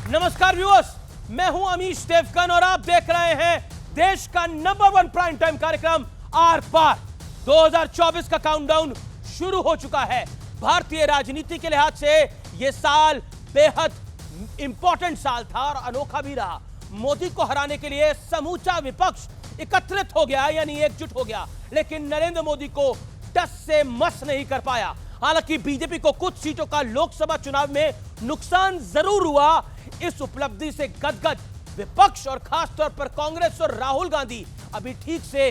नमस्कार व्यूअर्स, मैं हूं अमीश देवगन और आप देख रहे हैं देश का नंबर 1 प्राइम टाइम कार्यक्रम आर पार। 2024 का काउंटडाउन शुरू हो चुका है। भारतीय राजनीति के लिहाज से यह साल बेहद इंपॉर्टेंट साल था और अनोखा भी रहा। मोदी को हराने के लिए समूचा विपक्ष एकत्रित हो गया, यानी एकजुट हो गया, लेकिन नरेंद्र मोदी को टस से मस नहीं कर पाया। हालांकि बीजेपी को कुछ सीटों का लोकसभा चुनाव में नुकसान जरूर हुआ। इस उपलब्धि से गदगद विपक्ष और खासतौर पर कांग्रेस और राहुल गांधी अभी ठीक से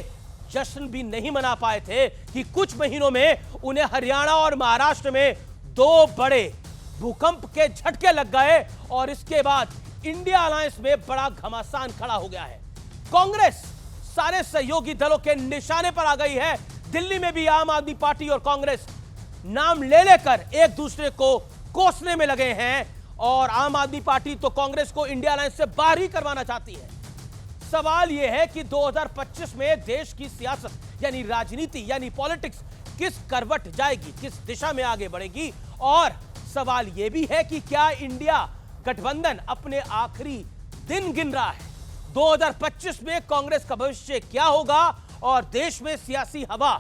जश्न भी नहीं मना पाए थे कि कुछ महीनों में उन्हें हरियाणा और महाराष्ट्र में 2 बड़े भूकंप के झटके लग गए और इसके बाद इंडिया अलायंस में बड़ा घमासान खड़ा हो गया है। कांग्रेस सारे सहयोगी दलों के निशाने पर आ गई है। दिल्ली में भी आम आदमी पार्टी और कांग्रेस नाम ले लेकर एक दूसरे को कोसने में लगे हैं और आम आदमी पार्टी तो कांग्रेस को इंडिया अलायंस से बाहर ही करवाना चाहती है। सवाल यह है कि 2025 में देश की सियासत यानी राजनीति यानी पॉलिटिक्स किस करवट जाएगी, किस दिशा में आगे बढ़ेगी। और सवाल यह भी है कि क्या इंडिया गठबंधन अपने आखिरी दिन गिन रहा है। 2025 में कांग्रेस का भविष्य क्या होगा और देश में सियासी हवा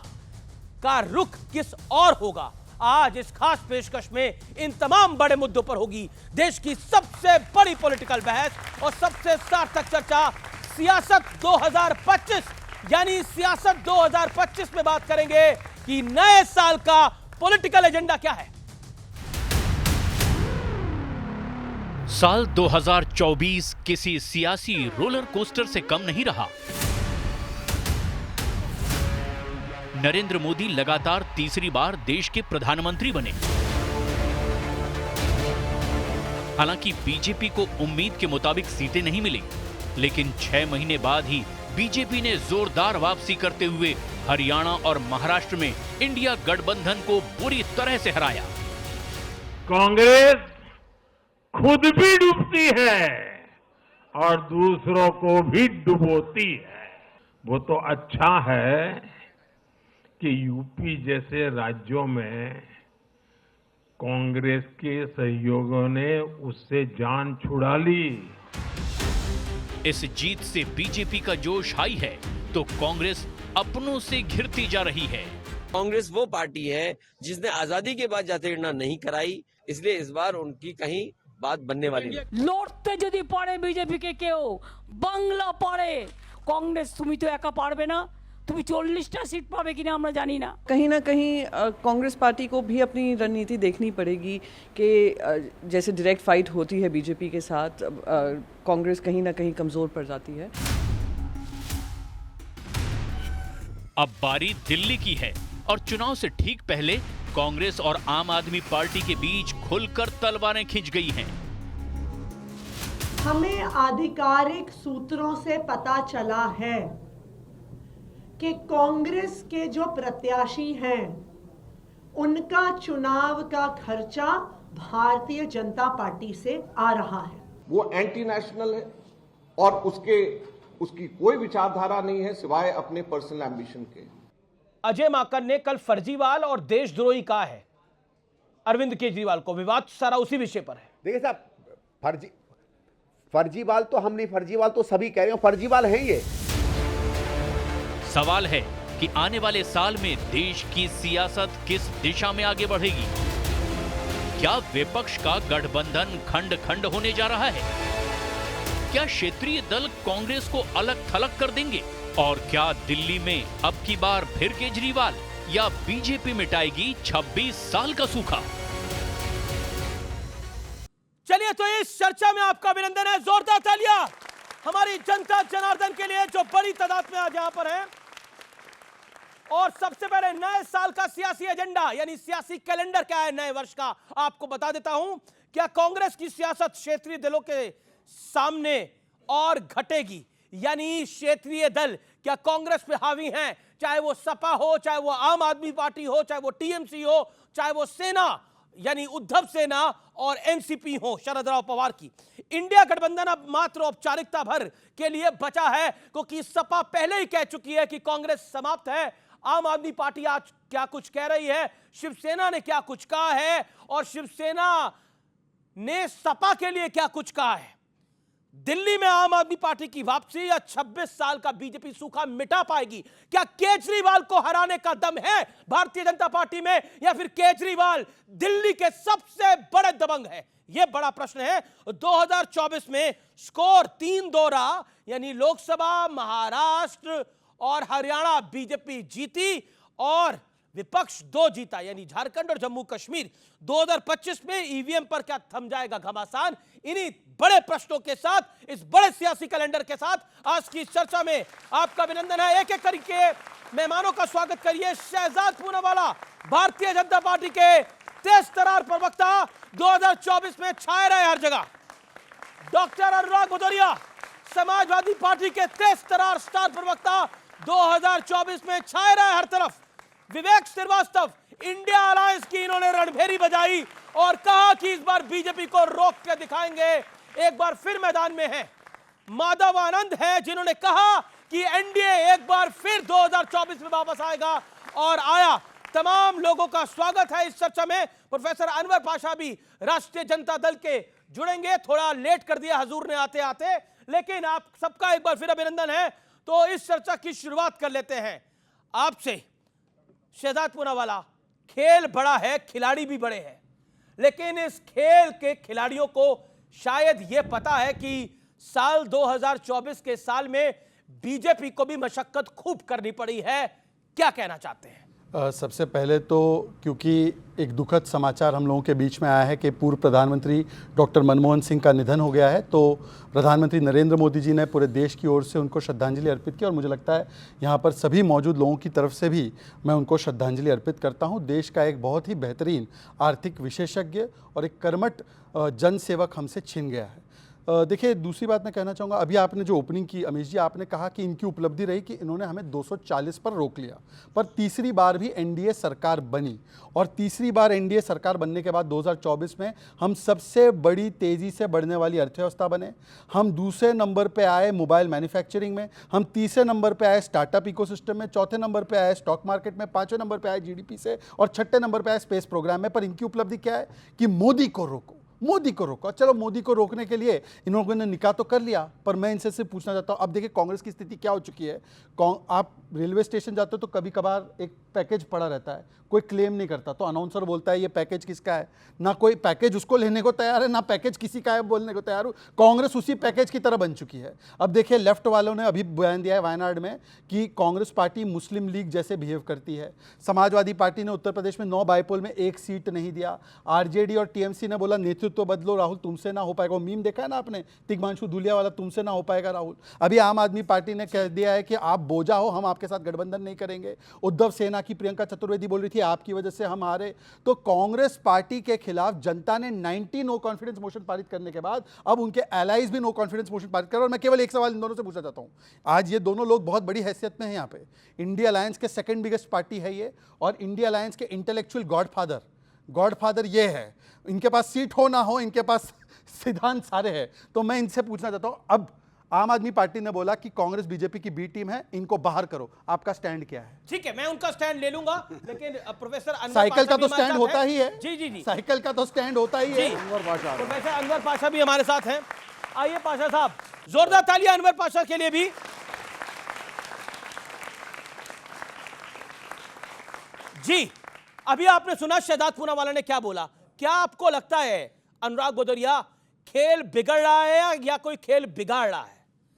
का रुख किस और होगा। आज इस खास पेशकश में इन तमाम बड़े मुद्दों पर होगी देश की सबसे बड़ी पॉलिटिकल बहस और सबसे सार्थक चर्चा। सियासत 2025 यानी सियासत 2025 में बात करेंगे कि नए साल का पॉलिटिकल एजेंडा क्या है। साल 2024 किसी सियासी रोलर कोस्टर से कम नहीं रहा। नरेंद्र मोदी लगातार तीसरी बार देश के प्रधानमंत्री बने। हालांकि बीजेपी को उम्मीद के मुताबिक सीटें नहीं मिली, लेकिन 6 महीने बाद ही बीजेपी ने जोरदार वापसी करते हुए हरियाणा और महाराष्ट्र में इंडिया गठबंधन को बुरी तरह से हराया। कांग्रेस खुद भी डूबती है और दूसरों को भी डुबोती है। वो तो अच्छा है कि यूपी जैसे राज्यों में कांग्रेस के सहयोगियों ने उससे जान छुड़ा ली। इस जीत से बीजेपी का जोश हाई है तो कांग्रेस अपनों से घिरती जा रही है। कांग्रेस वो पार्टी है जिसने आजादी के बाद जातिगणना नहीं कराई, इसलिए इस बार उनकी कहीं बात बनने वाली नहीं। লড়তে যদি পারে বিজেপি কে কেউ বাংলা পারে कांग्रेस তুমি তো একা পারবে না, তুমি 40টা सीट पावे कि ना আমরা জানি না। कहीं ना कहीं कांग्रेस पार्टी को भी अपनी रणनीति देखनी पड़ेगी कि जैसे डायरेक्ट फाइट होती है बीजेपी के साथ, कांग्रेस कहीं ना कहीं कमजोर पड़ जाती है। अब बारी दिल्ली की है और चुनाव से ठीक पहले कांग्रेस और आम आदमी पार्टी के बीच खुलकर तलवारें खिंच गई हैं। हमें आधिकारिक सूत्रों से पता चला है कि कांग्रेस के जो प्रत्याशी हैं उनका चुनाव का खर्चा भारतीय जनता पार्टी से आ रहा है। वो एंटी नेशनल है और उसकी कोई विचारधारा नहीं है सिवाय अपने पर्सनल एम्बिशन के। अजय माकन ने कल फर्जीवाल और देशद्रोही कहा है अरविंद केजरीवाल को। विवाद सारा उसी विषय पर है। देखिए साहब, फर्जीवाल तो हम नहीं, फर्जीवाल तो सभी कह रहे हैं, फर्जीवाल हैं ये। सवाल है कि आने वाले साल में देश की सियासत किस दिशा में आगे बढ़ेगी। क्या विपक्ष का गठबंधन खंड खंड होने जा रहा है? क्या क्षेत्रीय दल कांग्रेस को अलग थलग कर देंगे? और क्या दिल्ली में अब की बार फिर केजरीवाल या बीजेपी मिटाएगी 26 साल का सूखा? चलिए तो इस चर्चा में आपका अभिनंदन है। जोरदार तालियां हमारी जनता जनार्दन के लिए जो बड़ी तादाद में आज यहां पर है। और सबसे पहले नए साल का सियासी एजेंडा यानी सियासी कैलेंडर क्या है नए वर्ष का आपको बता देता हूं। क्या कांग्रेस की सियासत क्षेत्रीय दलों के सामने और घटेगी, यानी क्षेत्रीय दल क्या कांग्रेस पे हावी हैं, चाहे वो सपा हो, चाहे वो आम आदमी पार्टी हो, चाहे वो टीएमसी हो, चाहे वो सेना यानी उद्धव सेना और एनसीपी हो शरद पवार की। इंडिया गठबंधन अब मात्र औपचारिकता भर के लिए बचा है क्योंकि सपा पहले ही कह चुकी है कि कांग्रेस समाप्त है। आम आदमी पार्टी आज क्या कुछ कह रही है, शिवसेना ने क्या कुछ कहा है और शिवसेना ने सपा के लिए क्या कुछ कहा है, दिल्ली में आम आदमी पार्टी की वापसी या 26 साल का बीजेपी सूखा मिटा पाएगी, क्या केजरीवाल को हराने का दम है भारतीय जनता पार्टी में, या फिर केजरीवाल दिल्ली के सबसे बड़े दबंग है, यह बड़ा प्रश्न है। 2024 में स्कोर 3-2 रहा, यानी लोकसभा, महाराष्ट्र और हरियाणा बीजेपी जीती और विपक्ष 2 जीता, यानी झारखंड और जम्मू कश्मीर। 2025 में ईवीएम पर क्या थम जाएगा घमासान? इन्हीं बड़े प्रश्नों के साथ, इस बड़े सियासी कैलेंडर के साथ आज की चर्चा में आपका अभिनंदन है। एक एक करके मेहमानों का स्वागत करिए। शहजाद पूनावाला, भारतीय जनता पार्टी के तेज तरार प्रवक्ता, 2024 में छाए रहे हर जगह। डॉक्टर अनुराग भदौरिया, समाजवादी पार्टी के तेज तरार स्टार प्रवक्ता, 2024 में छाए रहे हर तरफ। विवेक श्रीवास्तव, इंडिया अलायंस की इन्होंने रणभेरी बजाई और कहा कि इस बार बीजेपी को रोक के दिखाएंगे, एक बार फिर मैदान में है। माधव आनंद है, जिन्होंने कहा कि एनडीए एक बार फिर 2024 में वापस आएगा और आया। तमाम लोगों का स्वागत है इस चर्चा में। प्रोफेसर अनवर पाशा भी राष्ट्रीय जनता दल के जुड़ेंगे, थोड़ा लेट कर दिया हुजूर ने आते आते, लेकिन आप सबका एक बार फिर अभिनंदन है। तो इस चर्चा की शुरुआत कर लेते हैं आपसे। शहजाद पूनावाला, खेल बड़ा है, खिलाड़ी भी बड़े हैं, लेकिन इस खेल के खिलाड़ियों को शायद यह पता है कि साल 2024 के साल में बीजेपी को भी मशक्कत खूब करनी पड़ी है। क्या कहना चाहते हैं? सबसे पहले तो क्योंकि एक दुखद समाचार हम लोगों के बीच में आया है कि पूर्व प्रधानमंत्री डॉक्टर मनमोहन सिंह का निधन हो गया है, तो प्रधानमंत्री नरेंद्र मोदी जी ने पूरे देश की ओर से उनको श्रद्धांजलि अर्पित की और मुझे लगता है यहाँ पर सभी मौजूद लोगों की तरफ से भी मैं उनको श्रद्धांजलि अर्पित करता हूँ। देश का एक बहुत ही बेहतरीन आर्थिक विशेषज्ञ और एक कर्मठ जनसेवक हमसे छिन गया है। देखिए, दूसरी बात मैं कहना चाहूँगा, अभी आपने जो ओपनिंग की अमीश जी, आपने कहा कि इनकी उपलब्धि रही कि इन्होंने हमें 240 पर रोक लिया, पर तीसरी बार भी एनडीए सरकार बनी और तीसरी बार एनडीए सरकार बनने के बाद 2024 में हम सबसे बड़ी तेज़ी से बढ़ने वाली अर्थव्यवस्था बने। हम दूसरे नंबर पे आए मोबाइल मैन्युफैक्चरिंग में, हम तीसरे नंबर पे आए स्टार्टअप इकोसिस्टम में, चौथे नंबर पे आए स्टॉक मार्केट में, पाँचवें नंबर पे आए जीडीपी से और छठे नंबर पे आए स्पेस प्रोग्राम में। पर इनकी उपलब्धि क्या है कि मोदी को रोको, मोदी को रोको। चलो, मोदी को रोकने के लिए इन लोगों ने निकाह तो कर लिया, पर मैं इनसे सिर्फ पूछना चाहता हूँ, अब देखिए कांग्रेस की स्थिति क्या हो चुकी है। आप रेलवे स्टेशन जाते हो तो कभी कभार एक पैकेज पड़ा रहता है, कोई क्लेम नहीं करता, तो अनाउंसर बोलता है ये पैकेज किसका है, ना कोई पैकेज उसको लेने को तैयार है, ना पैकेज किसी का है बोलने को तैयार हो। कांग्रेस उसी पैकेज की तरह बन चुकी है। अब देखिए, लेफ्ट वालों ने अभी बयान दिया है वायनाड में कि कांग्रेस पार्टी मुस्लिम लीग जैसे बिहेव करती है। समाजवादी पार्टी ने उत्तर प्रदेश में 9 बाईपोल में 1 सीट नहीं दिया। आरजेडी और टीएमसी ने बोला नेतृत्व बदलो राहुल, तुमसे ना हो पाएगा। वो मीम देखा है ना आपने, तिग्मांशु धूलिया वाला, तुमसे ना हो पाएगा राहुल। अभी आम आदमी पार्टी ने कह दिया है कि आप बोझा हो, हम आपके साथ गठबंधन नहीं करेंगे। उद्धव सेना की प्रियंका चतुर्वेदी बोल रही थी आपकी वजह से हम हारे। तो कांग्रेस पार्टी के खिलाफ जनता ने 90 नो कॉन्फिडेंस मोशन पारित करने के बाद अब उनके एलाइज भी नो कॉन्फिडेंस मोशन पारित कर रहे हैं। और मैं केवल एक सवाल इन दोनों से पूछना चाहता हूं, आज ये दोनों लोग बहुत बड़ी हैसियत में हैं यहाँ पे, इंडिया अलायंस के सेकंड बिगेस्ट पार्टी है ये, और इंडिया अलायंस के इंटेलेक्चुअल गॉडफादर ये है। इनके पास सीट हो ना हो, इनके पास सिद्धांत सारे हैं। तो मैं इनसे पूछना चाहता हूं, अब आम आदमी पार्टी ने बोला कि कांग्रेस बीजेपी की बी टीम है, इनको बाहर करो, आपका स्टैंड क्या है? ठीक है, मैं उनका स्टैंड ले लूंगा, लेकिन प्रोफेसर अनवर साइकिल का पाशा तो स्टैंड होता ही है। जी जी जी, साइकिल का तो स्टैंड होता ही है। प्रोफेसर अनवर पाशा भी हमारे साथ हैं। आइए पाशा साहब, जोरदार तालियां अनवर पाशा के लिए भी। जी, अभी आपने सुना शहजाद पूनावाला ने क्या बोला। क्या आपको लगता है अनुराग भदौरिया, खेल बिगड़ रहा है या कोई खेल बिगाड़ रहा है?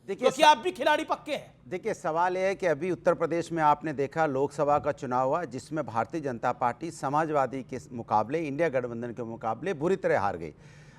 देखिए, क्योंकि आप भी खिलाड़ी पक्के हैं। देखिए, सवाल यह है कि अभी उत्तर प्रदेश में आपने देखा लोकसभा का चुनाव हुआ, जिसमें भारतीय जनता पार्टी समाजवादी के मुकाबले, इंडिया गठबंधन के मुकाबले बुरी तरह हार गई।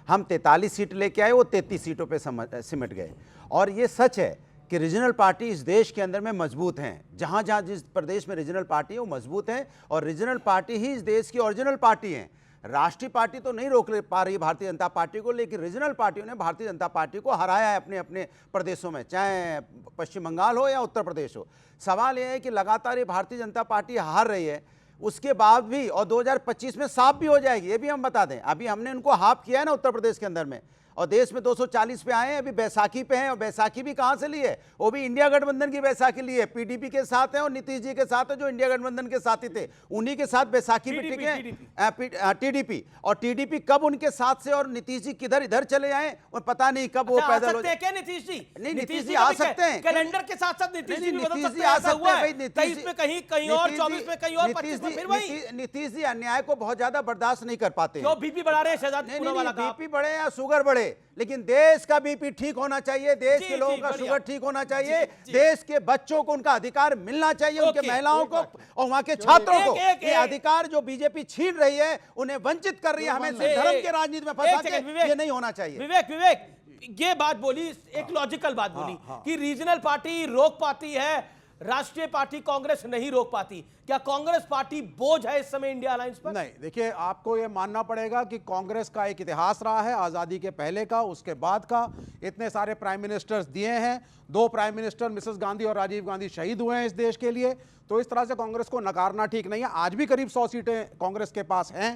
हम 43 सीट लेके आए, वो 33 सीटों पे सिमट गए। और ये सच है कि रीजनल पार्टी इस देश के अंदर में मजबूत हैं। जहाँ जहाँ जिस प्रदेश में रीजनल पार्टी है वो मजबूत हैं, और रीजनल पार्टी ही इस देश की ओरिजिनल पार्टी हैं। राष्ट्रीय पार्टी तो नहीं रोक पा रही भारतीय जनता पार्टी को, लेकिन रीजनल पार्टियों ने भारतीय जनता पार्टी को हराया है अपने अपने प्रदेशों में, चाहे पश्चिम बंगाल हो या उत्तर प्रदेश हो। सवाल यह है कि लगातार ये भारतीय जनता पार्टी हार रही है, उसके बाद भी, और 2025 में साफ भी हो जाएगी, ये भी हम बता दें। अभी हमने उनको हाफ किया है ना उत्तर प्रदेश के अंदर में, और देश में 240 पे आए हैं, अभी बैसाखी पे हैं, और बैसाखी भी कहां से ली है? वो भी इंडिया गठबंधन की बैसाखी ली है। पीडीपी के साथ है और नीतीश जी के साथ है, जो इंडिया गठबंधन के साथी थे, उन्हीं के साथ बैसाखी में टिके। टीडीपी और टीडीपी कब उनके साथ से, और नीतीश जी किधर इधर चले आए और पता नहीं कब वो पैदल हो क्या नीतीश जी? नहीं, नीतीश जी आ सकते हैं कैलेंडर के साथ साथ नीतीश जी भी बदल सकते आ हैं। सकते हैं भाई। 23 में कहीं और, 24 में कहीं और, 25 में फिर वही। नीतीश जी अन्याय को बहुत ज्यादा बर्दाश्त नहीं कर पाते। क्यों बीपी बढ़ा रहे हैं शहजाद पूनावाला का? बीपी बढ़े या शुगर बढ़े, लेकिन देश का बीपी ठीक होना चाहिए, देश के लोगों का शुगर ठीक होना चाहिए, देश के बच्चों को उनका अधिकार मिलना चाहिए, उनके महिलाओं को और वहां के छात्रों को। ये अधिकार जो बीजेपी छीन रही है, उन्हें वंचित कर रही है, हमें धर्म के राजनीति में फंसा के, ये नहीं होना चाहिए। विवेक ये बात बोली, एक लॉजिकल बात बोली कि रीजनल पार्टी रोक पाती है, राष्ट्रीय पार्टी कांग्रेस नहीं रोक पाती। क्या कांग्रेस पार्टी बोझ है इस समय इंडिया अलायंस पर? नहीं, देखिए, आपको यह मानना पड़ेगा कि कांग्रेस का एक इतिहास रहा है, आजादी के पहले का, उसके बाद का। इतने सारे प्राइम मिनिस्टर्स दिए हैं, 2 प्राइम मिनिस्टर मिसेस गांधी और राजीव गांधी शहीद हुए हैं इस देश के लिए, तो इस तरह से कांग्रेस को नकारना ठीक नहीं है। आज भी करीब 100 सीटें कांग्रेस के पास हैं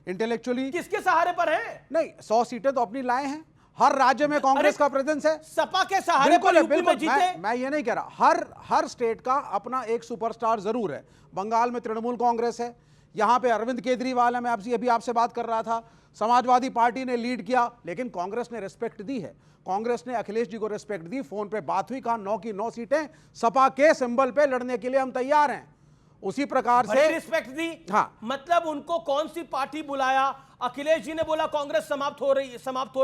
इंटेलेक्चुअली। किसके सहारे पर है? नहीं, 100 सीटें तो अपनी लाए हैं, हर राज्य में कांग्रेस का प्रेजेंस है। सपा के सहारे पर यूपी में जीते। मैं ये नहीं कह रहा, हर स्टेट का अपना एक सुपरस्टार जरूर है। बंगाल में तृणमूल कांग्रेस है, यहां पे अरविंद केजरीवाल है, मैं अभी आपसे बात कर रहा था। समाजवादी पार्टी ने लीड किया, लेकिन कांग्रेस ने रिस्पेक्ट दी है। कांग्रेस ने अखिलेश जी को रिस्पेक्ट दी, फोन पे बात हुई, कहा 9 की 9 सीटें सपा के सिंबल पे लड़ने के लिए हम तैयार हैं। उसी प्रकार से रिस्पेक्ट दी। हाँ, मतलब उनको कौन सी पार्टी बुलाया? अखिलेश जी ने बोला कांग्रेस समाप्त हो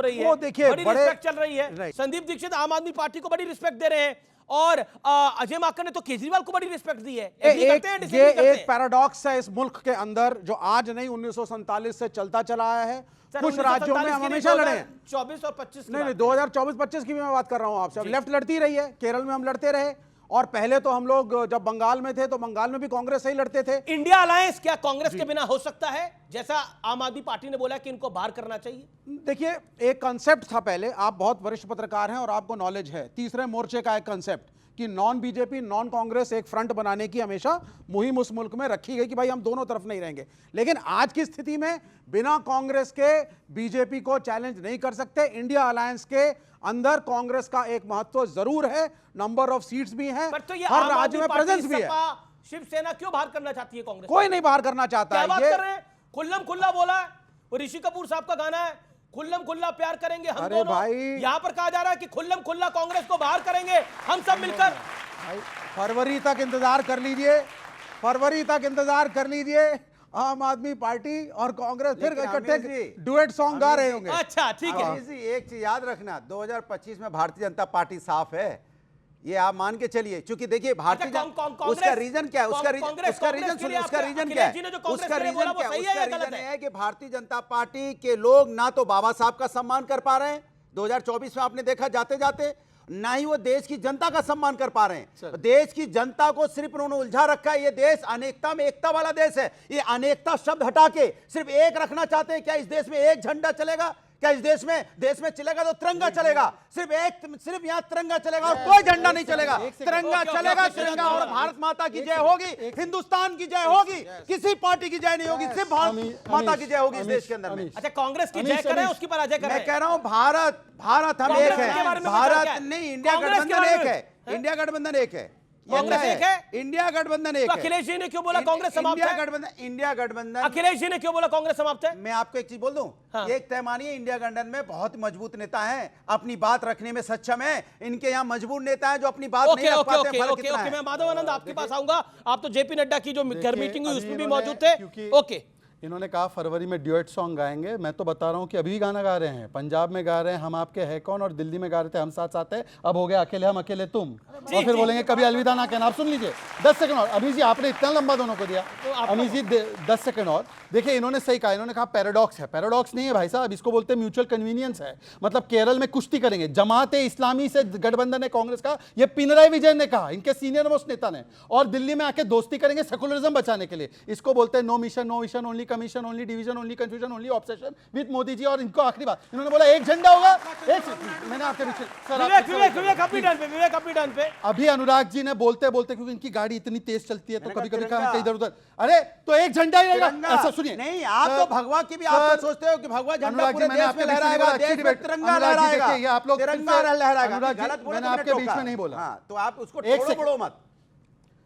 रही है। वो देखिए, बड़ी रिस्पेक्ट चल रही है। संदीप दीक्षित आम आदमी पार्टी को बड़ी रिस्पेक्ट दे रहे हैं, और अजय माकन ने तो केजरीवाल को बड़ी रिस्पेक्ट दी है। ये एक पैराडॉक्स है इस मुल्क के अंदर, जो आज नहीं 1947 से चलता चला आया है। कुछ राज्यों में हम हमेशा लड़े हैं, 24 और 25 नहीं 2024-25 की भी मैं बात कर रहा हूं आपसे। लेफ्ट लड़ती रही है, केरल में हम लड़ते रहे, और पहले तो हम लोग जब बंगाल में थे तो बंगाल में भी कांग्रेस से ही लड़ते थे। इंडिया अलायंस क्या कांग्रेस के बिना हो सकता है, जैसा आम आदमी पार्टी ने बोला कि इनको बाहर करना चाहिए? देखिए, एक कंसेप्ट था पहले, आप बहुत वरिष्ठ पत्रकार हैं और आपको नॉलेज है, तीसरे मोर्चे का एक कंसेप्ट कि नॉन बीजेपी नॉन कांग्रेस एक फ्रंट बनाने की हमेशा मुहिम उस मुल्क में रखी गई कि भाई हम दोनों तरफ नहीं रहेंगे। लेकिन आज की स्थिति में बिना कांग्रेस के बीजेपी को चैलेंज नहीं कर सकते। इंडिया अलायंस के अंदर कांग्रेस का एक महत्व जरूर है, नंबर ऑफ सीट्स भी हैं, तो हर राज्य में प्रेजेंस भी है। शिवसेना क्यों बाहर करना चाहती है कांग्रेस? कोई नहीं बाहर करना चाहता है। ये खुल्लम खुल्ला बोला है, वो ऋषि कपूर साहब का गाना है, खुल्लम खुल्ला प्यार करेंगे हम दोनों। भाई, यहाँ पर कहा जा रहा है कि खुल्लम खुल्ला कांग्रेस को बाहर करेंगे हम सब मिलकर। फरवरी तक इंतजार कर लीजिए, फरवरी तक इंतजार कर लीजिए। आम आदमी पार्टी और कांग्रेस फिर इकट्ठे डुएट सॉन्ग गा रहे होंगे। अच्छा, ठीक है। एक चीज याद रखना, 2025 में भारतीय जनता पार्टी साफ है, ये आप मान के चलिए। क्योंकि देखिए, भारतीय उसका रीजन क्या है, उसका रीजन क्या है, उसका रीजन है कि भारतीय जनता पार्टी के लोग ना तो बाबा साहब का सम्मान कर पा रहे हैं 2024 में, आपने देखा जाते जाते, ना ही वो देश की जनता का सम्मान कर पा रहे हैं। देश की जनता को सिर्फ उन्होंने उलझा रखा है। ये देश अनेकता में एकता वाला देश है। ये अनेकता शब्द हटा के सिर्फ एक रखना चाहते हैं। क्या इस देश में एक झंडा चलेगा? क्या इस देश में चलेगा तो तिरंगा चलेगा, सिर्फ यहाँ तिरंगा चलेगा और कोई झंडा नहीं चलेगा। तिरंगा चलेगा, तिरंगा, और भारत माता की जय होगी, हिंदुस्तान की जय होगी, किसी पार्टी की जय नहीं होगी, सिर्फ भारत माता की जय होगी इस देश के अंदर में। अच्छा, कांग्रेस की जय करें, उसकी पराजय करें। मैं कह रहा हूँ भारत हम एक है, भारत नहीं, इंडिया गठबंधन एक है, इंडिया गठबंधन एक है, कांग्रेस एक है, इंडिया गठबंधन एक है। अखिलेश जी ने क्यों बोला कांग्रेस समाप्त है? इंडिया गठबंधन, अखिलेश जी ने क्यों बोला कांग्रेस समाप्त है? मैं आपको एक चीज बोल दूं, एक तय मानिए, इंडिया गठबंधन में बहुत मजबूत नेता हैं, अपनी बात रखने में सक्षम है। इनके यहाँ मजबूत नेता हैं जो अपनी बात नहीं रख पाते हैं। ओके, मैं माधव आनंद आपके पास आऊंगा। आप तो जेपी नड्डा की जो घर मीटिंग हुई उसमें भी मौजूद थे। ओके, इन्होंने कहा फरवरी में ड्यूएट सॉन्ग गाएंगे। मैं तो बता रहा हूँ कि अभी गाना गा रहे हैं, पंजाब में गा रहे हैं हम आपके है कौन, और दिल्ली में गा रहे थे हम साथ साथ है, अब हो गया अकेले हम अकेले तुम, और फिर बोलेंगे कभी अलविदा ना कहना। आप सुन लीजिए 10 सेकंड और। अमीश जी, आपने इतना लंबा दोनों को दिया। अमीश जी 10 सेकंड और। देखिए, इन्होंने सही कहा, इन्होंने कहा पैराडॉक्स है। पैराडॉक्स नहीं है भाई साहब, इसको बोलते हैं म्यूचुअल कन्वीनियंस है। मतलब केरल में कुश्ती करेंगे, जमाते इस्लामी से गठबंधन है कांग्रेस का, ये पिनराई विजयन ने कहा, इनके सीनियर मोस्ट नेता ने, और दिल्ली में आके दोस्ती करेंगे सेकुलरिज्म बचाने के लिए। इसको बोलते हैं no mission only commission, only division, only confusion, only obsession with Modi ji. और इनको आखिरी बात इन्होंने बोला एक झंडा होगा। मैंने आपके पीछे विवेक अपनी टर्न पे अभी अनुराग जी ने बोलते बोलते, क्योंकि इनकी गाड़ी इतनी तेज चलती है तो कभी कभी कहा इधर उधर, अरे तो एक झंडा ही रहेगा। ऐसा सुनिए, नहीं आप तो भगवा की भी आप तो सोचते हो कि भगवा झंडा पूरे देश में लहराएगा, देश में तिरंगा लहराएगा, ये आप लोग तिरंगा लहराएगा। गलत बोले, मैंने आपके बीच में नहीं बोला। तो आप उसको तोड़ो मत।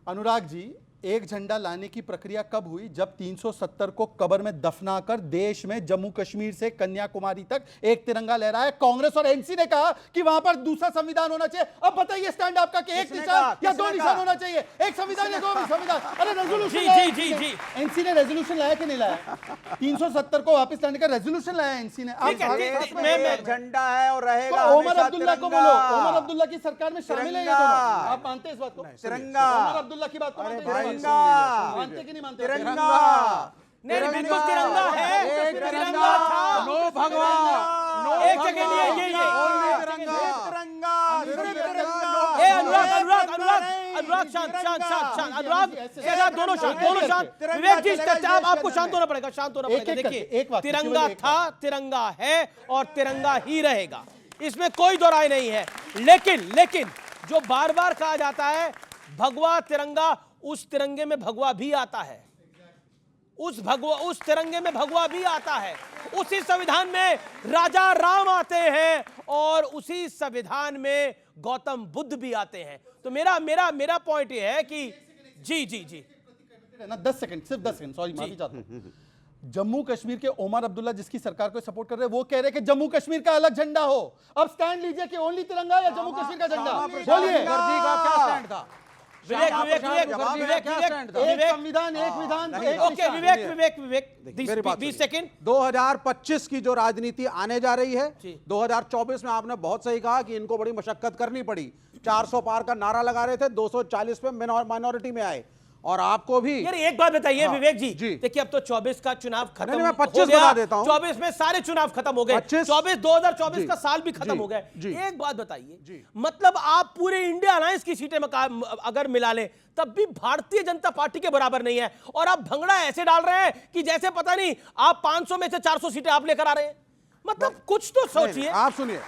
अनुराग जी, एक झंडा लाने की प्रक्रिया कब हुई? जब 370 को कब्र में दफनाकर देश में जम्मू कश्मीर से कन्याकुमारी तक एक तिरंगा लहराया। कांग्रेस और एनसी ने कहा कि वहां पर दूसरा संविधान होना चाहिए। अब बताइए स्टैंड आपका कि एक निशान या दो निशान होना चाहिए, एक संविधान या दो संविधान? अरे रेजोल्यूशन जी एनसी ने रेजोल्यूशन लाया कि नहीं लाया? 370 को वापस लाने का रेजोल्यूशन लाया एनसी ने। झंडा है और रहेगा। ओमर अब्दुल्ला को बोलो, ओमर अब्दुल्ला की सरकार में शामिल है ये दोनों। आप मानते हैं इस बात को? तिरंगा, ओमर अब्दुल्ला की बात को मानते कि नहीं मानते? तिरंगा नहीं, बिल्कुल तिरंगा है, तिरंगा था। नो भगवान, एक सेकंड, ये तिरंगा। अनुराग शांत, अनुराग दोनों शांत। विवेक जी आपको शांत होना पड़ेगा, शांत होना पड़ेगा। देखिए, तिरंगा था, तिरंगा है और तिरंगा ही रहेगा, इसमें कोई दो राय नहीं है। लेकिन जो बार बार कहा जाता है भगवा तिरंगा, उस तिरंगे में भगवा भी आता है, उस तिरंगे में भगवा भी आता है। उसी संविधान में राजा राम आते हैं और उसी संविधान में गौतम बुद्ध भी आते हैं। तो मेरा पॉइंट ये है कि जी ना 10 सेकंड, सिर्फ 10 सेकंड, सॉरी माफी चाहता हूं। जम्मू कश्मीर के ओमर अब्दुल्ला जिसकी सरकार को सपोर्ट कर रहे हैं, वो कह रहे हैं कि जम्मू कश्मीर का अलग झंडा हो। अब स्टैंड लीजिए कि ओनली तिरंगा या जम्मू कश्मीर का झंडा, बोलिए। क्या स्टैंड था? विवेक संविधान, एक विधान। ओके, विवेक 20 सेकंड। 2025 की जो राजनीति आने जा रही है, 2024 में आपने बहुत सही कहा कि इनको बड़ी मशक्कत करनी पड़ी। 400 पार का नारा लगा रहे थे, 240 पे माइनॉरिटी में आए। और आपको भी यार एक बात बताइए विवेक जी, देखिए अब तो 24 का चुनाव खत्म मैं 25 बता देता हूं। 24 में सारे चुनाव खत्म हो गए, 2024 का साल भी खत्म हो गया। एक बात बताइए, मतलब आप पूरे इंडिया अलायंस की सीटें अगर मिला ले तब भी भारतीय जनता पार्टी के बराबर नहीं है, और आप भंगड़ा ऐसे डाल रहे हैं कि जैसे पता नहीं आप 500 में से 400 सीटें आप लेकर आ रहे हैं। मतलब कुछ तो सोचिए। आप सुनिए,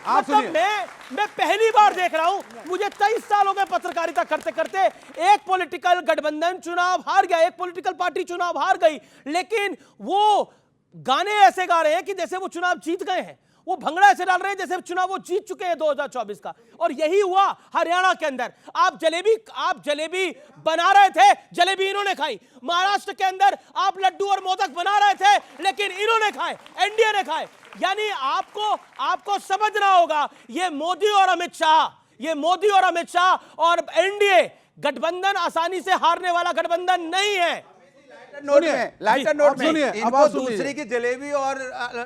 मैं पहली बार देख रहा हूं, मुझे 23 साल हो गए पत्रकारिता करते करते, एक पॉलिटिकल गठबंधन चुनाव हार गया, एक पॉलिटिकल पार्टी चुनाव हार गई, लेकिन वो गाने ऐसे गा रहे हैं कि जैसे वो चुनाव जीत गए हैं, वो भंगड़ा ऐसे डाल रहे हैं जैसे चुनाव वो जीत चुके हैं 2024 का। और यही हुआ हरियाणा के अंदर। आप जलेबी बना रहे थे, जलेबी इन्होंने खाई। महाराष्ट्र के अंदर आप लड्डू और मोदक बना रहे थे, लेकिन इन्होंने खाए, एनडीए ने खाए। यानी आपको समझना होगा, ये मोदी और अमित शाह और एनडीए गठबंधन आसानी से हारने वाला गठबंधन नहीं है। लाइटर नोट में इनको दूसरे की जलेबी और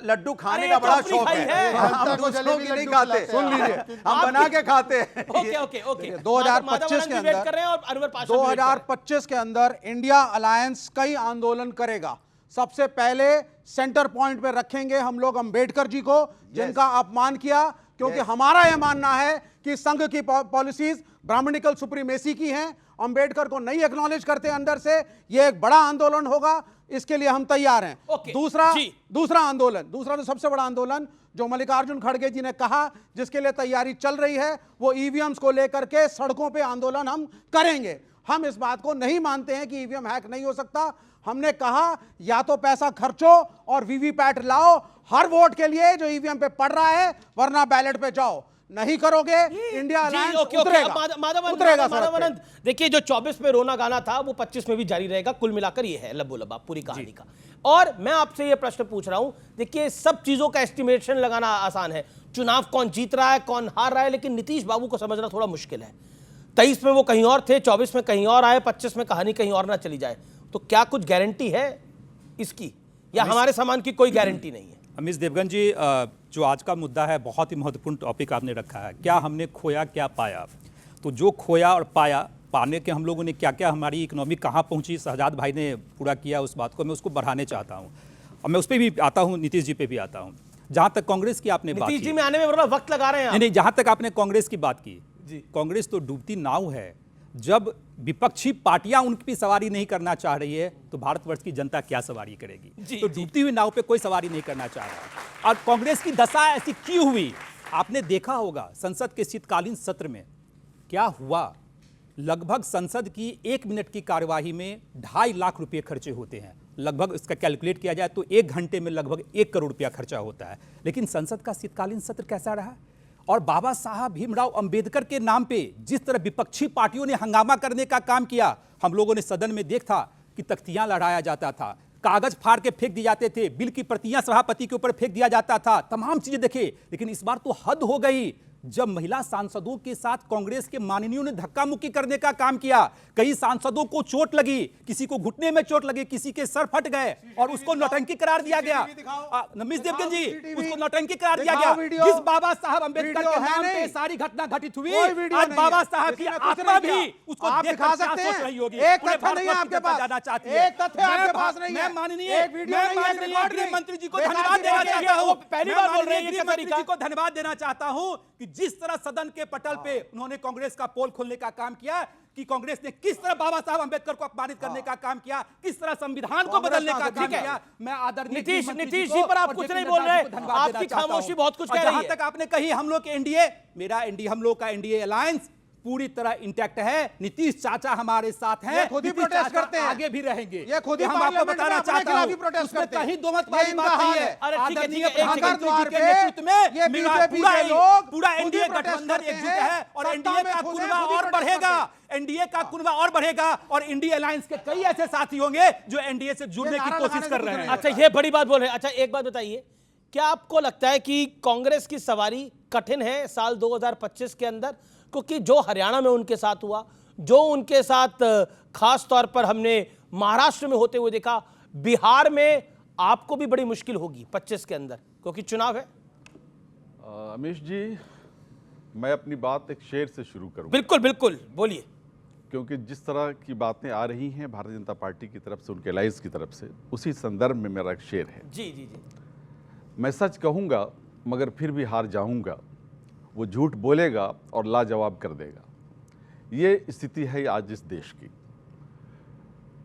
लड्डू खाने का बड़ा शौक है। हम दूसरों की नहीं खाते, सुन लीजिए, हम बना के खाते हैं। ओके 2025 के अंदर इंडिया अलायंस कई आंदोलन करेगा। सबसे पहले सेंटर पॉइंट पे रखेंगे हम लोग अंबेडकर जी को, जिनका अपमान किया, क्योंकि हमारा यह मानना है कि संघ की पॉलिसीज ब्राह्मणिकल सुप्रीमेसी की हैं। अंबेडकर को नहीं एक्नॉलेज करते अंदर से, यह एक बड़ा आंदोलन होगा, इसके लिए हम तैयार हैं। दूसरा आंदोलन, दूसरा तो सबसे बड़ा आंदोलन जो मल्लिकार्जुन खड़गे जी ने कहा, जिसके लिए तैयारी चल रही है, वो ईवीएम्स को लेकर के सड़कों पे आंदोलन हम करेंगे। हम इस बात को नहीं मानते हैं कि ईवीएम हैक नहीं हो सकता। हमने कहा या तो पैसा खर्चो और वीवीपैट लाओ हर वोट के लिए जो ईवीएम पे पड़ रहा है, वरना बैलेट पे जाओ। नहीं करोगे, इंडिया अलायंस उतरेगा। देखिए, जो 24 में रोना गाना था वो 25 में भी जारी रहेगा। कुल मिलाकर ये है लबो लबा पूरी कहानी का। और मैं आपसे ये प्रश्न पूछ रहा हूं, देखिए सब चीजों का एस्टिमेशन लगाना आसान है, चुनाव कौन जीत रहा है कौन हार रहा है, लेकिन नीतीश बाबू को समझना थोड़ा मुश्किल है। 23 में वो कहीं और थे, 24 में कहीं और आए, 25 में कहानी कहीं और ना चली जाए। तो क्या कुछ गारंटी है इसकी, या हमारे सामान की कोई गारंटी नहीं है? अमित देवगन जी, जो आज का मुद्दा है बहुत ही महत्वपूर्ण टॉपिक आपने रखा है। क्या हमने खोया क्या पाया? तो जो खोया और पाने के हम लोगों ने क्या क्या, हमारी इकोनॉमी कहाँ पहुँची, शहजाद भाई ने पूरा किया उस बात को, मैं उसको बढ़ाने चाहता हूँ। और मैं उस पर भी आता हूँ, नीतीश जी पे भी आता हूँ। जहाँ तक कांग्रेस की आपने बात की, नीतीश जी में आने में वक्त लगा रहे हैं। नहीं, जहाँ तक आपने कांग्रेस की बात की, कांग्रेस तो डूबती नाव है। जब विपक्षी पार्टियां उनकी सवारी नहीं करना चाह रही है तो भारतवर्ष की जनता क्या सवारी करेगी? तो डूबती हुई नाव पे कोई सवारी नहीं करना चाह रहा। और कांग्रेस की दशा ऐसी क्यों हुई? आपने देखा होगा संसद के शीतकालीन सत्र में क्या हुआ। लगभग संसद की 1 मिनट की कार्यवाही में 2.5 लाख रुपए खर्चे होते हैं। लगभग इसका कैलकुलेट किया जाए तो 1 घंटे में लगभग 1 करोड़ रुपया खर्चा होता है। लेकिन संसद का शीतकालीन सत्र कैसा रहा? और बाबा साहब भीमराव अंबेडकर के नाम पे जिस तरह विपक्षी पार्टियों ने हंगामा करने का काम किया, हम लोगों ने सदन में देखा कि तख्तियां लहराया जाता था, कागज फाड़ के फेंक दिए जाते थे, बिल की प्रतियां सभापति के ऊपर फेंक दिया जाता था, तमाम चीजें देखे। लेकिन इस बार तो हद हो गई जब महिला सांसदों के साथ कांग्रेस के माननीयों ने धक्का मुक्की करने का काम किया। कई सांसदों को चोट लगी, किसी को घुटने में चोट लगी, किसी के सर फट गए और उसको नौटंकी करार दिया गया। नमित देवगन जी, उसको नौटंकी करार दिया गया। जिस बाबा साहब अंबेडकर के नाम पे सारी घटना घटित हुई, आज बाबा साहब की आत्मा भी उसको देखकर क्या सोच रही होगी? एक तथ्य नहीं है आपके पास, जाना चाहती है। एक तथ्य आपके पास नहीं है। मैं माननीय गृह मंत्री जी को धन्यवाद देना चाहता हूं। पहली बार बोल रहे हैं गृह मंत्री जी को धन्यवाद देना चाहता हूं कि जिस तरह सदन के पटल पे उन्होंने कांग्रेस का पोल खोलने का काम किया, कि कांग्रेस ने किस तरह बाबा साहब अंबेडकर को अपमानित करने का काम किया, किस तरह संविधान को बदलने का काम किया। मैं आदरणीय नीतीश जी पर आप कुछ नहीं बोल रहे, आपकी खामोशी बहुत कुछ कह रही है। जहां तक आपने कही हम लोग के एनडीए, मेरा एनडीए, हम लोग का एनडीए अलायंस पूरी तरह इंटैक्ट है। नीतीश चाचा हमारे साथ हैं, खुद ही प्रोटेस्ट करते हैं, आगे भी रहेंगे। ये खुद ही हम आपको बताना चाहता हूं प्रोटेस्ट करते हैं, कहीं दो मत वाली बात नहीं है। आदरणीय प्रधानमंत्री जी के नेतृत्व में पूरा एनडीए गठबंधन एकजुट है और एनडीए का कुनबा और बढ़ेगा। एनडीए का कुनबा और बढ़ेगा और इंडिया अलायंस के कई ऐसे साथी होंगे जो एनडीए से जुड़ने की कोशिश कर रहे हैं। अच्छा, ये बड़ी बात बोल रहे हैं। अच्छा, एक बात बताइए, क्या आपको लगता है कि कांग्रेस की सवारी कठिन है साल 2025 के अंदर? क्योंकि जो हरियाणा में उनके साथ हुआ, जो उनके साथ खास तौर पर हमने महाराष्ट्र में होते हुए देखा, बिहार में आपको भी बड़ी मुश्किल होगी 25 के अंदर, क्योंकि चुनाव है। अमीश जी, मैं अपनी बात एक शेर से शुरू करूं। बिल्कुल बिल्कुल, बोलिए। क्योंकि जिस तरह की बातें आ रही हैं भारतीय जनता पार्टी की तरफ से, उनके अलायंस की तरफ से, उसी संदर्भ में मेरा एक शेर है। जी जी जी। मैं सच कहूंगा मगर फिर भी हार जाऊंगा, वो झूठ बोलेगा और लाजवाब कर देगा। ये स्थिति है आज इस देश की।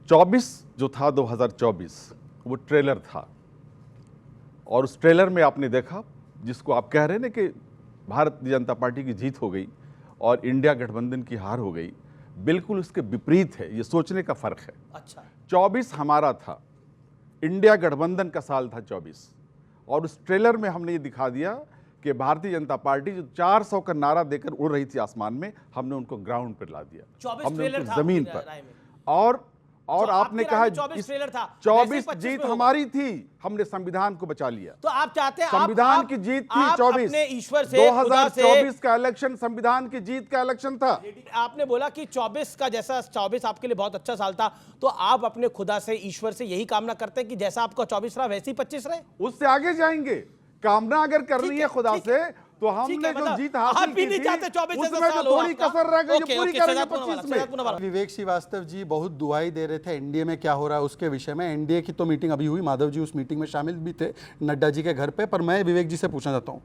24 जो था 2024 वो ट्रेलर था, और उस ट्रेलर में आपने देखा, जिसको आप कह रहे हैं ना कि भारतीय जनता पार्टी की जीत हो गई और इंडिया गठबंधन की हार हो गई, बिल्कुल उसके विपरीत है। ये सोचने का फर्क है। अच्छा, 24 हमारा था, इंडिया गठबंधन का साल था 24, और उस ट्रेलर में हमने ये दिखा दिया कि भारतीय जनता पार्टी जो 400 का नारा देकर उड़ रही थी आसमान में, हमने उनको ग्राउंड पर ला दिया, हमने उनको जमीन पर। और आपने कहा 24 जीत हमारी थी, हमने संविधान को बचा लिया। तो आप चाहते हैं संविधान की जीत थी 24, ईश्वर से 2024 का इलेक्शन संविधान की जीत का इलेक्शन था। आपने बोला कि 24 का जैसा 24 आपके लिए बहुत अच्छा साल था, तो आप अपने खुदा से, ईश्वर से यही कामना करते हैं कि जैसा आपका 24 रहा वैसे ही 25 रहे? उससे आगे जाएंगे। कामना अगर करनी है खुदा से, तो हमने जो जीत हासिल की थी, उसमें जो थोड़ी कसर रह गई, जो पूरी करेंगे 25 में। विवेक श्रीवास्तव जी बहुत दुहाई दे रहे थे एनडीए में क्या हो रहा है उसके विषय में। एनडीए की तो मीटिंग अभी हुई, माधव जी उस मीटिंग में शामिल भी थे नड्डा जी के घर पे। पर मैं विवेक जी से पूछना चाहता हूँ,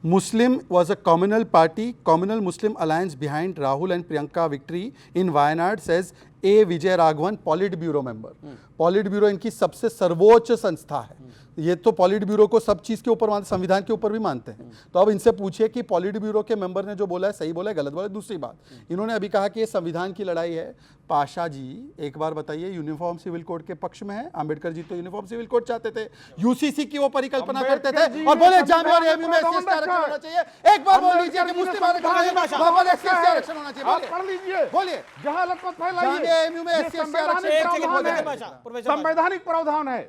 Muslim was a communal party, communal Muslim alliance behind Rahul and Priyanka victory in Wayanad, says A. Vijay Raghavan, politburo member. Politburo इनकी सबसे सर्वोच्च संस्था है। ये तो पॉलिट ब्यूरो को सब चीज़ के ऊपर मानते, संविधान के ऊपर भी मानते हैं। तो अब इनसे पूछिए कि पॉलिट ब्यूरो के मेंबर ने जो बोला है सही बोला है, गलत बोला है? दूसरी बात, इन्होंने अभी कहा कि ये संविधान की लड़ाई है। पाशा जी, एक बार बताइए, यूनिफॉर्म सिविल कोड के पक्ष में है? आम्बेडकर जी तो यूनिफॉर्म सिविल कोड चाहते थे, यूसीसी की वो परिकल्पना करते थे, और बोले जामिया और एमयू में एससी आरक्षण होना चाहिए। एक बार बोल लीजिए कि मुस्लिम आरक्षण होना चाहिए, पढ़ लीजिए, बोलिए। जहालत मत फैलाइए। एमयू में एससी आरक्षण संवैधानिक प्रावधान है,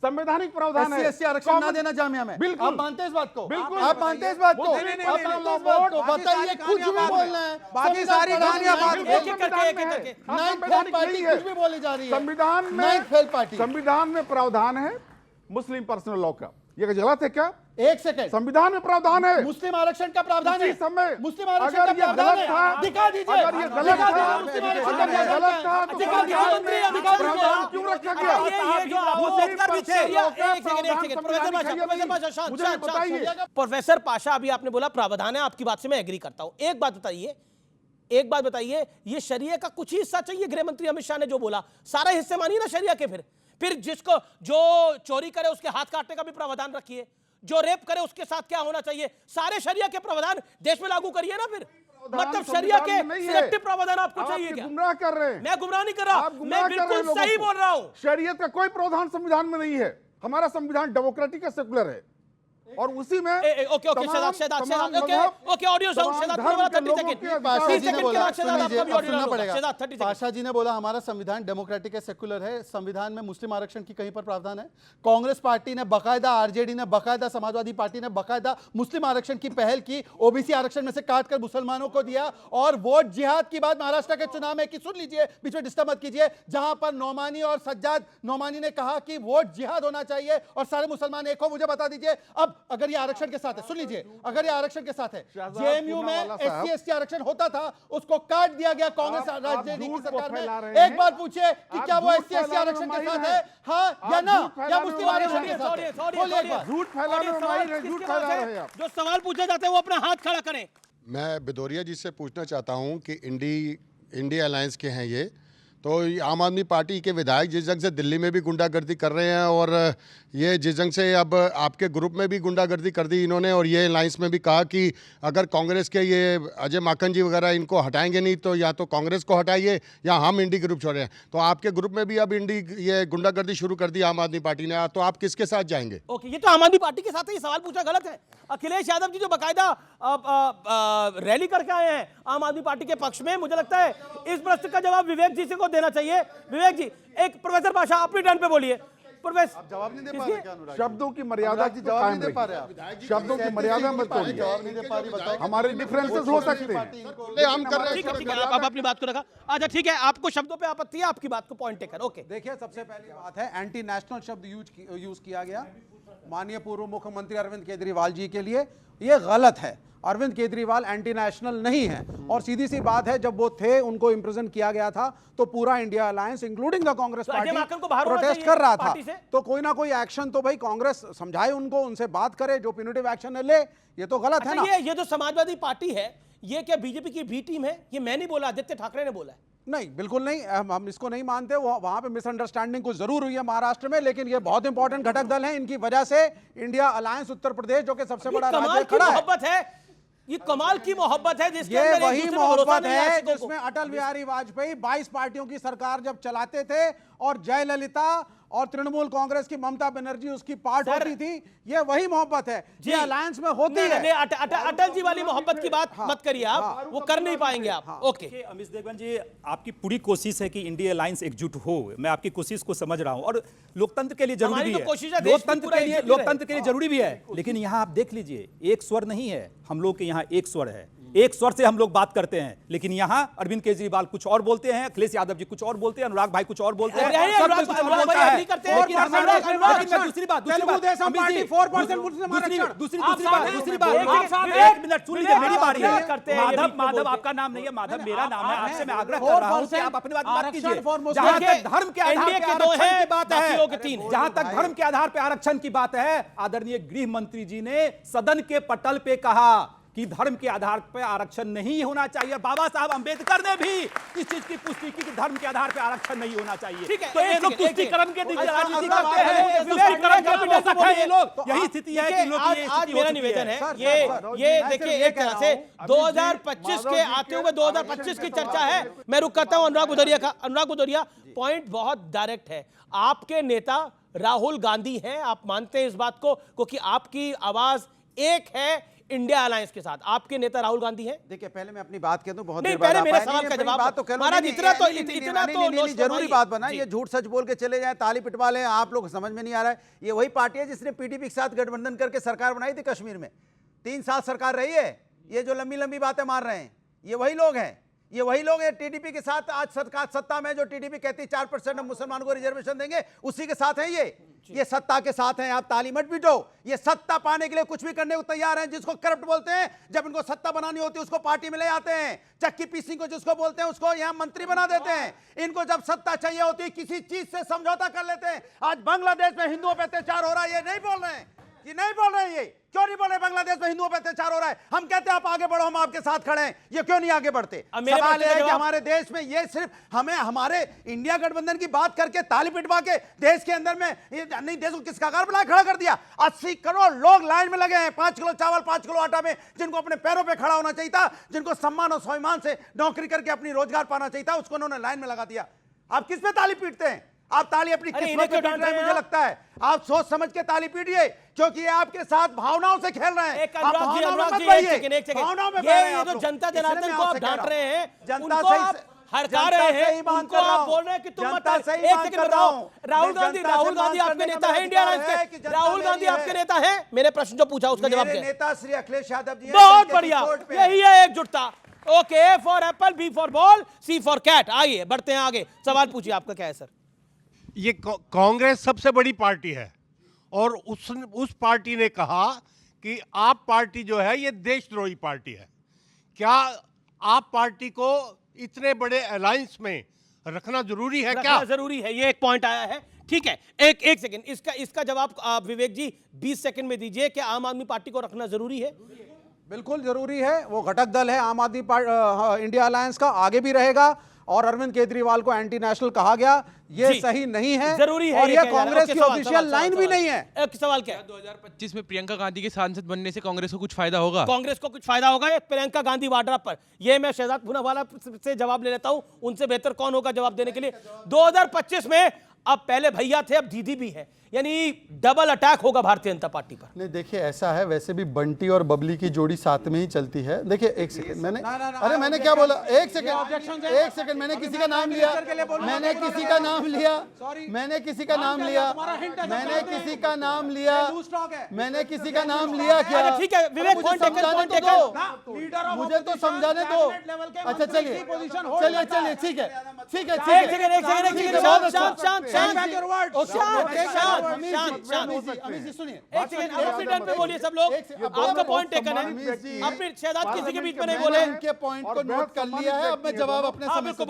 संवैधानिक प्रावधान है। एससी आरक्षण ना देना जामिया में, बिल्कुल। आप मानते हैं इस बात को? बिल्कुल। आप मानते हैं इस बात को? बताइए, कुछ भी बोलना है, बाकी सारी कहानियां बात पार्टी कुछ भी बोली जा रही है। संविधान में, संविधान में प्रावधान है मुस्लिम पर्सनल लॉ का। ये गलत है क्या? एक सेकंड, संविधान में प्रावधान है, मुस्लिम आरक्षण का प्रावधान है। समय मुस्लिम आरक्षण का प्रावधान है, दिखा दीजिए। अगर ये गलत था, मुस्लिम आरक्षण का गलत था, तो प्रावधान क्यों रखा गया? प्रोफेसर पाशा, अभी आपने बोला प्रावधान है, आपकी बात से मैं एग्री करता हूं। एक बात बताइए, एक बात बताइए, ये शरिया का कुछ ही हिस्सा चाहिए? गृह मंत्री अमित शाह ने जो बोला, सारे हिस्से मानिए ना शरिया के। फिर जिसको जो चोरी करे उसके हाथ काटने का भी प्रावधान रखिए, जो रेप करे उसके साथ क्या होना चाहिए, सारे शरिया के प्रावधान देश में लागू करिए ना। फिर मतलब शरिया के सिलेक्टिव प्रावधान आपको चाहिए क्या? गुमराह कर रहे हैं। मैं गुमराह नहीं कर रहा, मैं बिल्कुल सही बोल रहा हूं। शरीयत का कोई प्रावधान संविधान में नहीं है। हमारा संविधान डेमोक्रेटिक है, सेकुलर है, और उसी में ओके ऑडियो पाशा जी ने बोला हमारा संविधान डेमोक्रेटिक है, सेकुलर है, संविधान में मुस्लिम आरक्षण की कहीं पर प्रावधान है? कांग्रेस पार्टी ने बकायदा, आरजेडी ने बकायदा, समाजवादी पार्टी ने बकायदा मुस्लिम आरक्षण की पहल की, ओबीसी आरक्षण में से काटकर मुसलमानों को दिया। और वोट जिहाद की बात महाराष्ट्र के चुनाव में की, सुन लीजिए, बीच में डिस्टर्ब मत कीजिए, जहां पर नौमानी और सज्जाद नौमानी ने कहा कि वोट जिहाद होना चाहिए और सारे मुसलमान एक हो। मुझे बता दीजिए, अब अगर ये आरक्षण के साथ है, सुन लीजिए, अगर ये आरक्षण के साथ है, जेएमयू में एससी एसटी आरक्षण होता था, उसको काट दिया गया कांग्रेस राजनीति की सरकार में। एक बार पूछिए कि क्या वो एससी एसटी आरक्षण के साथ है, हाँ या ना, या मुस्लिम आरक्षण के साथ है? बोलिए एक बार। झूठ फैलाने में माहिर है, झूठ फैला रहे हैं आप। जो सवाल पूछे जाते हैं वो अपना हाथ खड़ा करें। मैं भदौरिया जी से पूछना चाहता हूं कि इंडिया अलायंस के हैं ये, तो आम आदमी पार्टी के विधायक जिस जंग से दिल्ली में भी गुंडागर्दी कर रहे हैं, और ये जिस जंग से अब आपके ग्रुप में भी गुंडागर्दी कर दी इन्होंने, और ये अलायंस में भी कहा कि अगर कांग्रेस के ये अजय माकन जी वगैरह इनको हटाएंगे नहीं तो या तो कांग्रेस को हटाइए या हम इंडी ग्रुप छोड़ें। तो आपके ग्रुप में भी अब ये गुंडागर्दी शुरू कर दी आम आदमी पार्टी ने, तो आप किसके साथ जाएंगे? ओके, ये तो आम आदमी पार्टी के साथ है, ये सवाल पूछा गलत है। अखिलेश यादव जी जो बकायदा रैली करके आए हैं आम आदमी पार्टी के पक्ष में, मुझे लगता है इस प्रश्न का जवाब विवेक जी से को देना चाहिए। विवेक जी, एक प्रोफेसर पाशा अपनी टर्न पे बोलिए। प्रोफेसर जवाब नहीं दे पा रहे क्या अनुराग? शब्दों की मर्यादा की जवाब नहीं दे पा रहे आप। शब्दों की मर्यादा मत तोड़िए। जवाब नहीं दे पा रही, बताओ। हमारे डिफरेंसेस हो सकते हैं, हम कर रहे हैं। ठीक है, आप अपनी बात को रखा। अच्छा ठीक है, आपको शब्दों पे आपत्ति है, आपकी बात को पॉइंट टेकर। ओके, देखिए, सबसे पहली बात है, एंटी नेशनल शब्द यूज किया गया माननीय पूर्व मुख्यमंत्री अरविंद केजरीवाल जी के लिए। ये गलत है। अरविंद केजरीवाल एंटी नेशनल नहीं है, और सीधी सी बात है, जब वो थे, उनको इंप्रिजन किया गया था, तो पूरा India alliance including the Congress party protest कर रहा था। तो कोई ना कोई एक्शन तो भाई कांग्रेस समझाए उनको, उनसे बात करे, जो प्यूनिटिव एक्शन ले। ये तो गलत है ना। ये जो समाजवादी पार्टी है, ये क्या बीजेपी की बी टीम है? ये मैं नहीं बोला, आदित्य ठाकरे ने बोला है। नहीं, बिल्कुल नहीं, हम इसको नहीं मानते। वहां पे मिसअंडरस्टैंडिंग कुछ जरूर हुई है महाराष्ट्र में, लेकिन ये बहुत इंपॉर्टेंट घटक दल है। इनकी वजह से इंडिया अलायंस उत्तर प्रदेश, जो कि सबसे बड़ा राज्य खड़ा है, ये कमाल की मोहब्बत है, जिसके ये अंदर वही मोहब्बत है जिसमें अटल बिहारी वाजपेयी 22 पार्टियों की सरकार जब चलाते थे, और जयललिता और तृणमूल कांग्रेस की ममता बनर्जी उसकी पार्ट होती थी। ये वही मोहब्बत है जी अलायंस में होती है। अटल जी वाली मोहब्बत की बात मत करिए आप, वो कर नहीं पाएंगे आप। ओके, अमित देवगन जी, आपकी पूरी कोशिश है कि इंडिया अलायंस एकजुट हो। मैं आपकी कोशिश को समझ रहा हूं, और लोकतंत्र के लिए जरूरी भी है, लोकतंत्र के लिए जरूरी भी है। लेकिन यहाँ आप देख लीजिए, एक स्वर नहीं है, हम लोग के यहाँ एक स्वर है, एक स्वर से हम लोग बात करते हैं। लेकिन यहाँ अरविंद केजरीवाल कुछ और बोलते हैं, अखिलेश यादव जी कुछ और बोलते हैं, अनुराग भाई कुछ और बोलते हैं, सब कुछ बोलता है। लेकिन दूसरी बात, एक मिनट सुन लीजिए, मेरी बारी है। माधव आपका नाम नहीं है, माधव मेरा नाम है। आपसे मैं आग्रह कर रहा हूं कि आप अपनी बात कीजिए। जहां तक धर्म के आधार पर आरक्षण की बात है, जहां तक धर्म के आधार पर आरक्षण की बात है, आदरणीय गृह मंत्री जी ने सदन के पटल पे कहा कि धर्म के आधार पर आरक्षण नहीं होना चाहिए। बाबा साहब अंबेडकर ने भी इस चीज की पुष्टि की कि धर्म के आधार पर आरक्षण नहीं होना चाहिए। तो ये लोग तुष्टिकरण के राजनीति करते हैं, तुष्टिकरण कैपिटल है ये लोग। यही स्थिति है कि लोग आज मेरा निवेदन है, ये देखिए, एक तरह से 2025 के आते हुए 2025 की चर्चा है। मैं रुक करता हूं अनुराग भदौरिया का। अनुराग भदौरिया, पॉइंट बहुत डायरेक्ट है। आपके नेता राहुल गांधी हैं, आप मानते हैं इस बात को, क्योंकि आपकी आवाज एक है इंडिया अलायंस के साथ। आपके नेता राहुल गांधी हैं। देखिए, पहले मैं अपनी बात कह दूं, बहुत नहीं, पहले मेरे सवाल का जवाब बात तो जरूरी बात बना। ये झूठ सच बोल के चले जाए, ताली पिटवा लें, आप लोग समझ में नहीं आ रहा है। ये वही पार्टी है जिसने पीडीपी के साथ गठबंधन करके सरकार बनाई थी कश्मीर में, 3 साल सरकार रही है। ये जो लंबी लंबी बातें मार रहे हैं, ये वही लोग हैं। ये वही लोग हैं टीडीपी के साथ आज सरकार सत्ता में, जो टीडीपी कहती है 4% हम मुसलमानों को रिजर्वेशन देंगे, उसी के साथ हैं ये सत्ता के साथ हैं। आप ताली मत पीटो। ये सत्ता पाने के लिए कुछ भी करने को तैयार हैं। जिसको करप्ट बोलते हैं, जब इनको सत्ता बनानी होती है उसको पार्टी में ले आते हैं। चक्की पीसी को जिसको बोलते हैं उसको यहां मंत्री बना देते हैं। इनको जब सत्ता चाहिए होती है किसी चीज से समझौता कर लेते हैं। आज बांग्लादेश में हिंदुओं पर अत्याचार हो रहा है, ये नहीं बोल रहे हैं। ये नहीं बोल रहे हैं, ये क्यों नहीं बोल रहे? बांग्लादेश में हिंदुओं पर अत्याचार हो रहा है, हम कहते हैं आप आगे बढ़ो, हम आपके साथ खड़े हैं, ये क्यों नहीं आगे बढ़ते? सवाल है कि हमारे देश में ये सिर्फ हमें हमारे इंडिया गठबंधन की बात करके ताली पिटवा के देश के अंदर में ये नहीं, देश को किस कगार पर खड़ा कर दिया। 80 करोड़ लोग लाइन में लगे हैं 5 किलो चावल 5 किलो आटा में, जिनको अपने पैरों पे खड़ा होना चाहिए था, जिनको सम्मान और स्वाभिमान से नौकरी करके अपनी रोजगार पाना चाहिए था, उसको उन्होंने लाइन में लगा दिया। आप किस पे ताली पीटते हैं? आप ताली अपनी किस्मत पे पीट रहे हैं, मुझे लगता है। आप सोच समझ के ताली पीटिए, क्योंकि ये आपके साथ भावनाओं से खेल रहे हैं। आप भावनाओं में मत बहिए, भावनाओं में बह रहे हैं आप लोग। जनता जनार्दन को आप डांट रहे हैं, जनता उनको आप हड़का रहे हैं, उनको आप बोल रहे हैं कि तुम मत। एक सेकंड बताओ, राहुल गांधी आपके नेता है, इंडिया अलायंस के राहुल गांधी आपके नेता है? मैंने प्रश्न जो पूछा उसका जवाब मेरे नेता श्री अखिलेश यादव जी, बहुत बढ़िया, यही है एकजुटता। Okay, A for apple, B for ball, C for cat. आइए बढ़ते हैं आगे, सवाल पूछिए, आपका क्या है सर? ये कांग्रेस सबसे बड़ी पार्टी है और उस पार्टी ने कहा कि आप पार्टी जो है ये देशद्रोही पार्टी है। क्या आप पार्टी को इतने बड़े अलायंस में रखना जरूरी है? क्या जरूरी है? ये एक पॉइंट आया है, ठीक है। एक सेकंड, इसका जवाब विवेक जी 20 सेकंड में दीजिए कि आम आदमी पार्टी को रखना जरूरी है? बिल्कुल जरूरी है। वो घटक दल है आम आदमी इंडिया अलायंस का, आगे भी रहेगा। और अरविंद केजरीवाल को एंटी नेशनल कहा गया, ये सही नहीं है, जरूरी है, और ये कांग्रेस की ऑफिशियल लाइन भी नहीं है। एक सवाल क्या है? 2025 में प्रियंका गांधी के सांसद बनने से कांग्रेस को कुछ फायदा होगा? कांग्रेस को कुछ फायदा होगा या प्रियंका गांधी वाड्रा पर? ये मैं शहजाद पूनावाला से जवाब ले लेता हूं, उनसे बेहतर कौन होगा जवाब देने के लिए। 2025 में अब पहले भैया थे, अब दीदी भी है, यानी डबल अटैक होगा भारतीय जनता पार्टी पर। नहीं देखिए, ऐसा है, वैसे भी बंटी और बबली की जोड़ी साथ में ही चलती है। देखिए एक सेकंड, मैंने अरे मैंने क्या बोला? एक सेकंड, मैंने किसी का नाम लिया, मैंने किसी का नाम लिया, मैंने किसी का नाम लिया, मैंने किसी का नाम लिया, मैंने किसी का नाम लिया क्या? ठीक है विवेक, समझाने तो दो, मुझे तो समझाने दो। अच्छा चलिए चलिए चलिए, ठीक है ठीक है ठीक है, बोलिए सब लोग, आपका पॉइंट टेकन है। अपने शहजाद किसी के बीच में नहीं बोले, उनके पॉइंट को नोट कर लिया है। अब मैं जवाब अपने समय से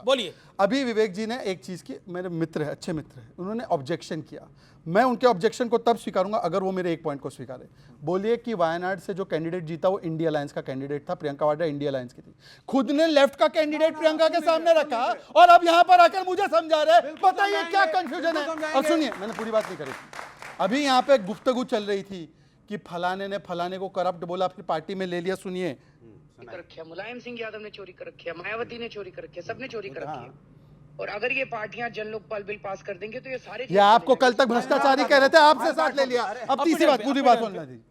बोलिए। अभी विवेक जी ने एक चीज की, मेरे मित्र है, अच्छे मित्र है, उन्होंने ऑब्जेक्शन किया। मैं उनके ऑब्जेक्शन को तब स्वीकारूंगा अगर वो मेरे एक पॉइंट को स्वीकारे। बोलिए कि वायनाड से जो कैंडिडेट जीता वो इंडिया अलायंस का कैंडिडेट था, प्रियंका वाड्रा इंडिया अलायंस की थी। खुद ने लेफ्ट का कैंडिडेट प्रियंका के सामने रखा और अब यहां पर आकर मुझे समझा रहे। बताइए क्या कंफ्यूजन है? अब सुनिए, मैंने पूरी बात नहीं करी थी। अभी यहाँ पे गुफ्तगू चल रही थी कि फलाने ने फलाने को करप्ट बोला, फिर पार्टी में ले लिया। सुनिए, मुलायम सिंह यादव ने चोरी कर रखी है, मायावती ने चोरी कर रखी है, सबने चोरी कर रखी है। और अगर ये पार्टियां जन लोकपाल बिल पास कर देंगे तो ये सारे, ये आपको कल तक भ्रष्टाचारी कह रहे थे, आपसे साथ ले लिया। अब तीसरी बात, पूरी बात सुनना थी।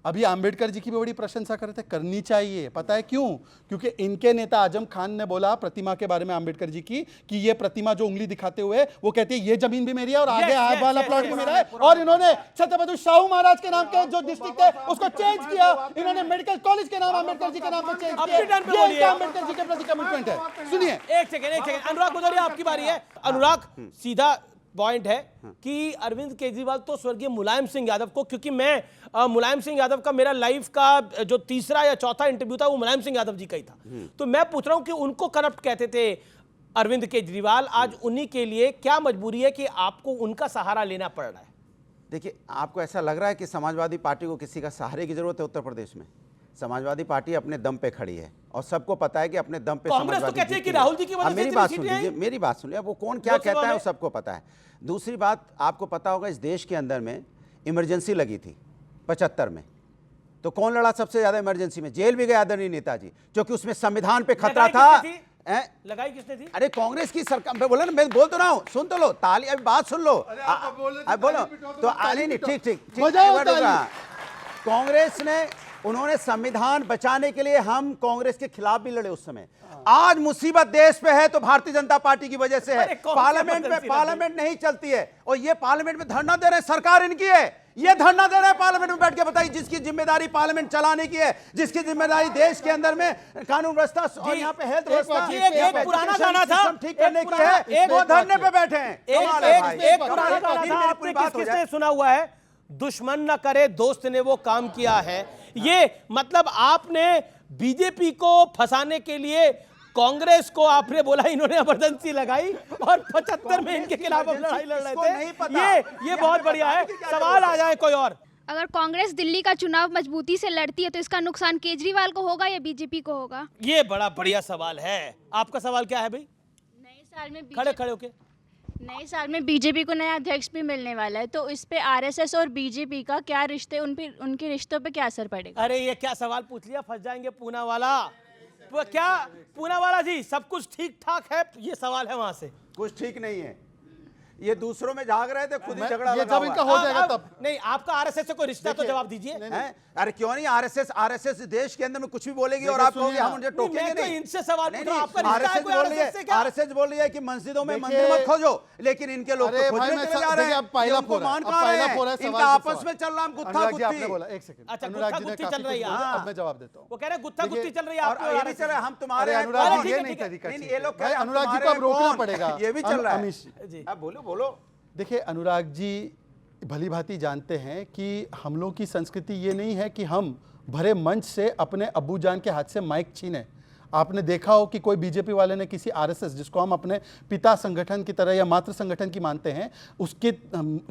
अभी आंबेडकर जी की भी बड़ी प्रशंसा कर रहे थे, करनी चाहिए। पता है क्यों? क्योंकि इनके नेता आजम खान ने बोला प्रतिमा के बारे में आंबेडकर जी की कि ये प्रतिमा जो उंगली दिखाते हुए वो कहती है ये जमीन भी मेरी है और आगे हाथ वाला प्लॉट भी मेरा है। और इन्होंने छत्रपति शाहू महाराज के नाम के जो डिस्ट्रिक्ट है उसको चेंज किया, इन्होंने मेडिकल कॉलेज के नाम आंबेडकर जी के नाम पर चेंज किया। ये आंबेडकर जी के प्रति कमिटमेंट है। सुनिए, एक सेकंड, अनुराग भदौरिया आपकी बारी है। अनुराग, सीधा पॉइंट है कि अरविंद केजरीवाल तो स्वर्गीय मुलायम सिंह यादव को, क्योंकि मैं मुलायम सिंह यादव का, मेरा लाइफ का जो तीसरा या चौथा इंटरव्यू था वो मुलायम सिंह यादव जी का ही था, तो मैं पूछ रहा हूं कि उनको करप्ट कहते थे अरविंद केजरीवाल, आज उन्हीं के लिए क्या मजबूरी है कि आपको उनका सहारा लेना पड़ रहा है? देखिए, आपको ऐसा लग रहा है कि समाजवादी पार्टी को किसी का सहारे की जरूरत है उत्तर प्रदेश में? समाजवादी पार्टी अपने दम पे खड़ी है और सबको पता है कि अपने दम पे कांग्रेस तो कहती है कि राहुल जी की वजह से मेरी बात सुन लीजिए, मेरी बात सुन लीजिए। वो कौन क्या कहता है वो सबको पता है। दूसरी बात, आपको पता होगा इस देश के अंदर में इमरजेंसी लगी थी 75 में, तो कौन लड़ा सबसे ज्यादा इमरजेंसी में? जेल भी गए आदरणीय नेताजी, क्योंकि उसमें संविधान पे खतरा था। लगाई किसने थी? अरे कांग्रेस की सरकार। मैं बोला ना, मैं बोल तो रहा हूँ, सुन तो लो, ताली, अभी बात सुन लो। अब बोलो तो आली नहीं, ठीक ठीक ठीक। कांग्रेस ने, उन्होंने संविधान बचाने के लिए, हम कांग्रेस के खिलाफ भी लड़े उस समय। आज मुसीबत देश पे है तो भारतीय जनता पार्टी की वजह से है। पार्लियामेंट नहीं चलती है और ये पार्लियामेंट में धरना दे रहे हैं, सरकार इनकी है, ये धरना दे रहे हैं पार्लियामेंट में बैठ के। बताइए, जिसकी जिम्मेदारी पार्लियामेंट चलाने की है, जिसकी जिम्मेदारी देश के अंदर में कानून व्यवस्था और यहाँ पे हेल्थ व्यवस्था, एक पुराना गाना था ठीक करने की है, वो धरने पे बैठे हैं। एक पुराना गाना था, आपने किसने सुना हुआ है? दुश्मन न करे दोस्त ने वो काम किया है। ये मतलब आपने बीजेपी को फंसाने के लिए कांग्रेस को आपने बोला इन्होंने इमरजेंसी लगाई और 75 में इनके खिलाफ अब लड़ाई लड़ रहे थे। ये बहुत बढ़िया है। सवाल आ जाए कोई और। अगर कांग्रेस दिल्ली का चुनाव मजबूती से लड़ती है तो इसका नुकसान केजरीवाल को होगा या बीजेपी को होगा? ये बड़ा बढ़िया सवाल है। आपका सवाल क्या है भाई? नए साल में खड़े होके। नए साल में बीजेपी को नया अध्यक्ष भी मिलने वाला है, तो इस पे आरएसएस और बीजेपी का क्या रिश्ते, उनके रिश्तों पे क्या असर पड़ेगा? अरे ये क्या सवाल पूछ लिया, फंस जाएंगे पूना वाला। क्या पूना वाला जी सब कुछ ठीक ठाक है? ये सवाल है वहां से। कुछ ठीक नहीं है, ये दूसरों में झाग रहे थे, खुद ही झगड़ा ये जब इनका हो जाएगा तब। नहीं, आपका आरएसएस से कोई रिश्ता तो जवाब दीजिए। अरे क्यों नहीं, आरएसएस देश के अंदर में कुछ भी बोलेगी और आप कहोगे हम उनसे टोकेंगे नहीं। इनसे सवाल पूछ रहा हूं, आपका रिश्ता है कोई आरएसएस से क्या? आरएसएस बोल रही है कि मस्जिदों में मंदिर मत खोजो, लेकिन इनके लोग तो खोजने चले जा रहे हैं। इनका आपस में चल रहा है गुत्था गुत्थी। एक सेकंड, अच्छा गुत्था गुत्थी चल रही है। अब मैं जवाब देता हूँ। वो कह रहे गुत्था गुत्थी चल रही है और ये भी चल रहा है, हम तुम्हारे अनुराग जी ये नहीं तरीका, ये लोग अनुराग जी को अब रोकना पड़ेगा। ये भी चल रहा है। अमीश जी अब बोलो। देखिए अनुराग जी भली भांति जानते हैं कि हम लोगों की संस्कृति ये नहीं है कि हम भरे मंच से अपने अब्बू जान के हाथ से माइक छीने। आपने देखा हो कि कोई बीजेपी वाले ने किसी आरएसएस, जिसको हम अपने पिता संगठन की तरह या मातृ संगठन की मानते हैं, उसके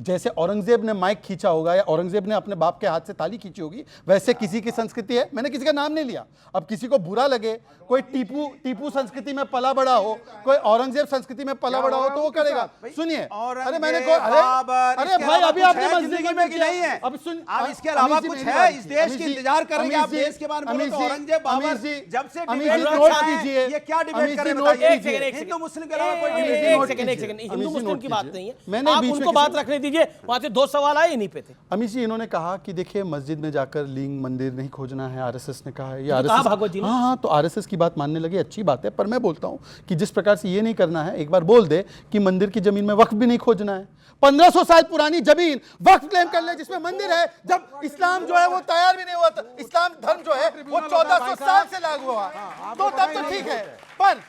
जैसे औरंगजेब ने माइक खींचा होगा या औरंगजेब ने अपने बाप के हाथ से ताली खींची होगी, वैसे किसी की संस्कृति है। मैंने किसी का नाम नहीं लिया। अब किसी को बुरा लगे, कोई टीपू संस्कृति में पला बड़ा हो, कोई औरंगजेब संस्कृति में पला बड़ा हो तो वो करेगा। सुनिए, अरे मैंने अरे भाई अभी आपने जिंदगी में कि नहीं है, अब सुन, अब इसके अलावा कुछ है इस देश की इंतजार करेंगे आप देश के बारे में? औरंगजेब बाबर जब से नोट कीजिए, ये क्या डिबेट करें? हिंदू मुस्लिम के अलावा कोई एक सेकंड, हिंदू मुस्लिम की बात नहीं है। मैंने आप उनको बात रखने दीजिए। वहां से दो सवाल आए नहीं पे थे। अमीश जी इन्होंने कहा कि देखिए मस्जिद में जाकर लिंग मंदिर नहीं खोजना है, आरएसएस ने कहा है। ये आरएसएस, हाँ तो आरएसएस की बात मानने लगे, अच्छी बात है। पर मैं बोलता हूँ कि जिस प्रकार से ये नहीं करना है, एक बार बोल दे कि मंदिर की जमीन में वक्फ भी नहीं खोजना है। 1500 साल पुरानी जमीन वक्फ क्लेम कर ले जिसमें मंदिर है, जब इस्लाम जो है वो तैयार भी नहीं हुआ था। इस्लाम धर्म जो है वो 1400 साल से लागू हुआ, तो तब तो ठीक है। पर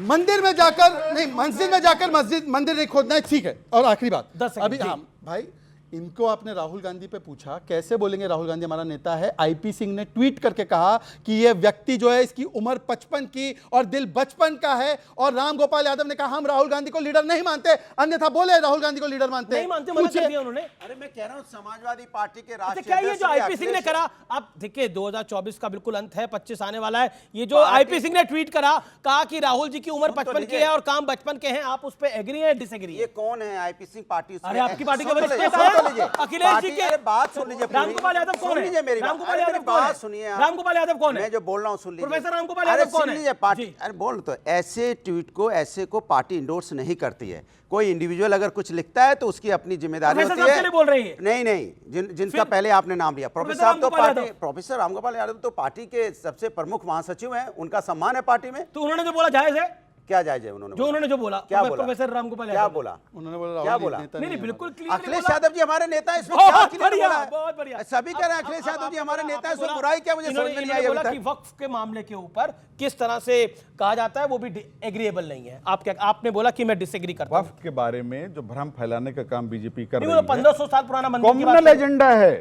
मंदिर में जाकर नहीं, मस्जिद में जाकर मंदिर नहीं खोदना है, ठीक है। और आखिरी बात अभी, हाँ भाई इनको आपने राहुल गांधी पे पूछा, कैसे बोलेंगे राहुल गांधी हमारा नेता है। आईपी सिंह ने ट्वीट करके कहा कि ये व्यक्ति जो है इसकी उम्र 55 की और दिल बचपन का है। और राम गोपाल यादव ने कहा हम राहुल गांधी को लीडर नहीं मानते, अन्यथा बोले राहुल गांधी को लीडर मानते नहीं मानते, मना कर दिया उन्होंने। अरे मैं कह रहा हूं समाजवादी पार्टी के राष्ट्रीय क्या ये जो आईपी सिंह ने करा, आप देखिए 2024 का बिल्कुल अंत है, 25 आने वाला है। ये जो आईपी सिंह ने ट्वीट करा, कहा कि राहुल जी की उम्र 55 की है और काम बचपन के हैं, आप उस पर एग्री है डिसएग्री? ये कौन है आईपी सिंह? पार्टी, अरे आपकी पार्टी के वरिष्ठ नेता है अखिलेश जी के। बात सुन लीजिए, रामगोपाल यादव कौन है? लीजिए मेरी रामगोपाल यादव कौन है? सुनिए, रामगोपाल यादव कौन है? मैं जो बोल रहा हूं सुन लीजिए। प्रोफेसर रामगोपाल यादव कौन है? पार्टी, अरे बोल तो ऐसे ट्वीट को ऐसे को पार्टी इंडोर्स नहीं करती है। कोई इंडिविजुअल अगर कुछ लिखता है तो उसकी अपनी जिम्मेदारी होती है। बोल रही है नहीं, जिनका पहले आपने नाम लिया प्रोफेसर साहब, तो पार्टी प्रोफेसर रामगोपाल यादव तो पार्टी के सबसे प्रमुख महासचिव हैं, उनका सम्मान है पार्टी में। तो उन्होंने जो बोला जायज है? क्या जायज है? उन्होंने जो बोला क्या बोला? प्रोफेसर रामगोपाल क्या बोला? उन्होंने बोला क्या बोला? नहीं बिल्कुल क्लियर। अखिलेश यादव जी हमारे नेता हैं, इसमें क्या क्लियर बोला है? बहुत बढ़िया। सभी कह रहे हैं अखिलेश यादव जी हमारे नेता हैं, इसमें बुराई क्या? मुझे समझ में नहीं आई अभी तक। कि वक्फ के मामले के ऊपर किस तरह से कहा जाता है वो भी एग्रीएबल नहीं है। आप क्या आपने बोला कि मैं डिसएग्री करता हूं। वक्फ के बारे में जो भ्रम फैलाने का काम बीजेपी कर रही है, 1500 साल पुराना मंदिर की बात कॉमनल एजेंडा है,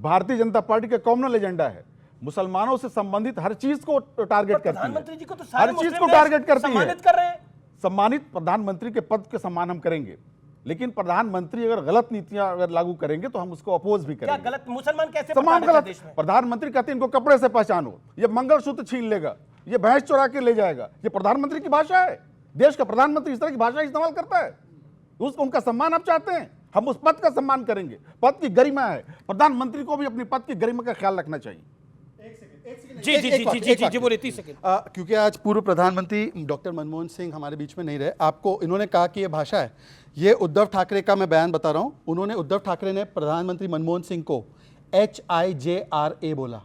भारतीय जनता पार्टी का कॉमनल एजेंडा है। मुसलमानों से संबंधित हर चीज को टारगेट करती है, प्रधानमंत्री जी को तो हर चीज को टारगेट करती है। सम्मानित कर रहे हैं। सम्मानित प्रधानमंत्री के पद के सम्मान हम करेंगे, लेकिन प्रधानमंत्री अगर गलत नीतियां अगर लागू करेंगे तो हम उसको अपोज भी करेंगे। क्या गलत? मुसलमान कैसे सम्मान गलत? प्रधानमंत्री कहते हैं इनको कपड़े से पहचानो, ये मंगलसूत्र छीन लेगा, ये भैंस चुरा के ले जाएगा। ये प्रधानमंत्री की भाषा है। देश का प्रधानमंत्री इस तरह की भाषा इस्तेमाल करता है, उनका सम्मान आप चाहते हैं, हम उस पद का सम्मान करेंगे। पद की गरिमा है, प्रधानमंत्री को भी अपनी पद की गरिमा का ख्याल रखना चाहिए। जी बोले 30 सेकंड। क्योंकि आज पूर्व प्रधानमंत्री डॉक्टर मनमोहन सिंह हमारे बीच में नहीं रहे, आपको इन्होंने कहा कि ये भाषा है, ये उद्धव ठाकरे का मैं बयान बता रहा हूं। उन्होंने उद्धव ठाकरे ने प्रधानमंत्री मनमोहन सिंह को HIJRA बोला।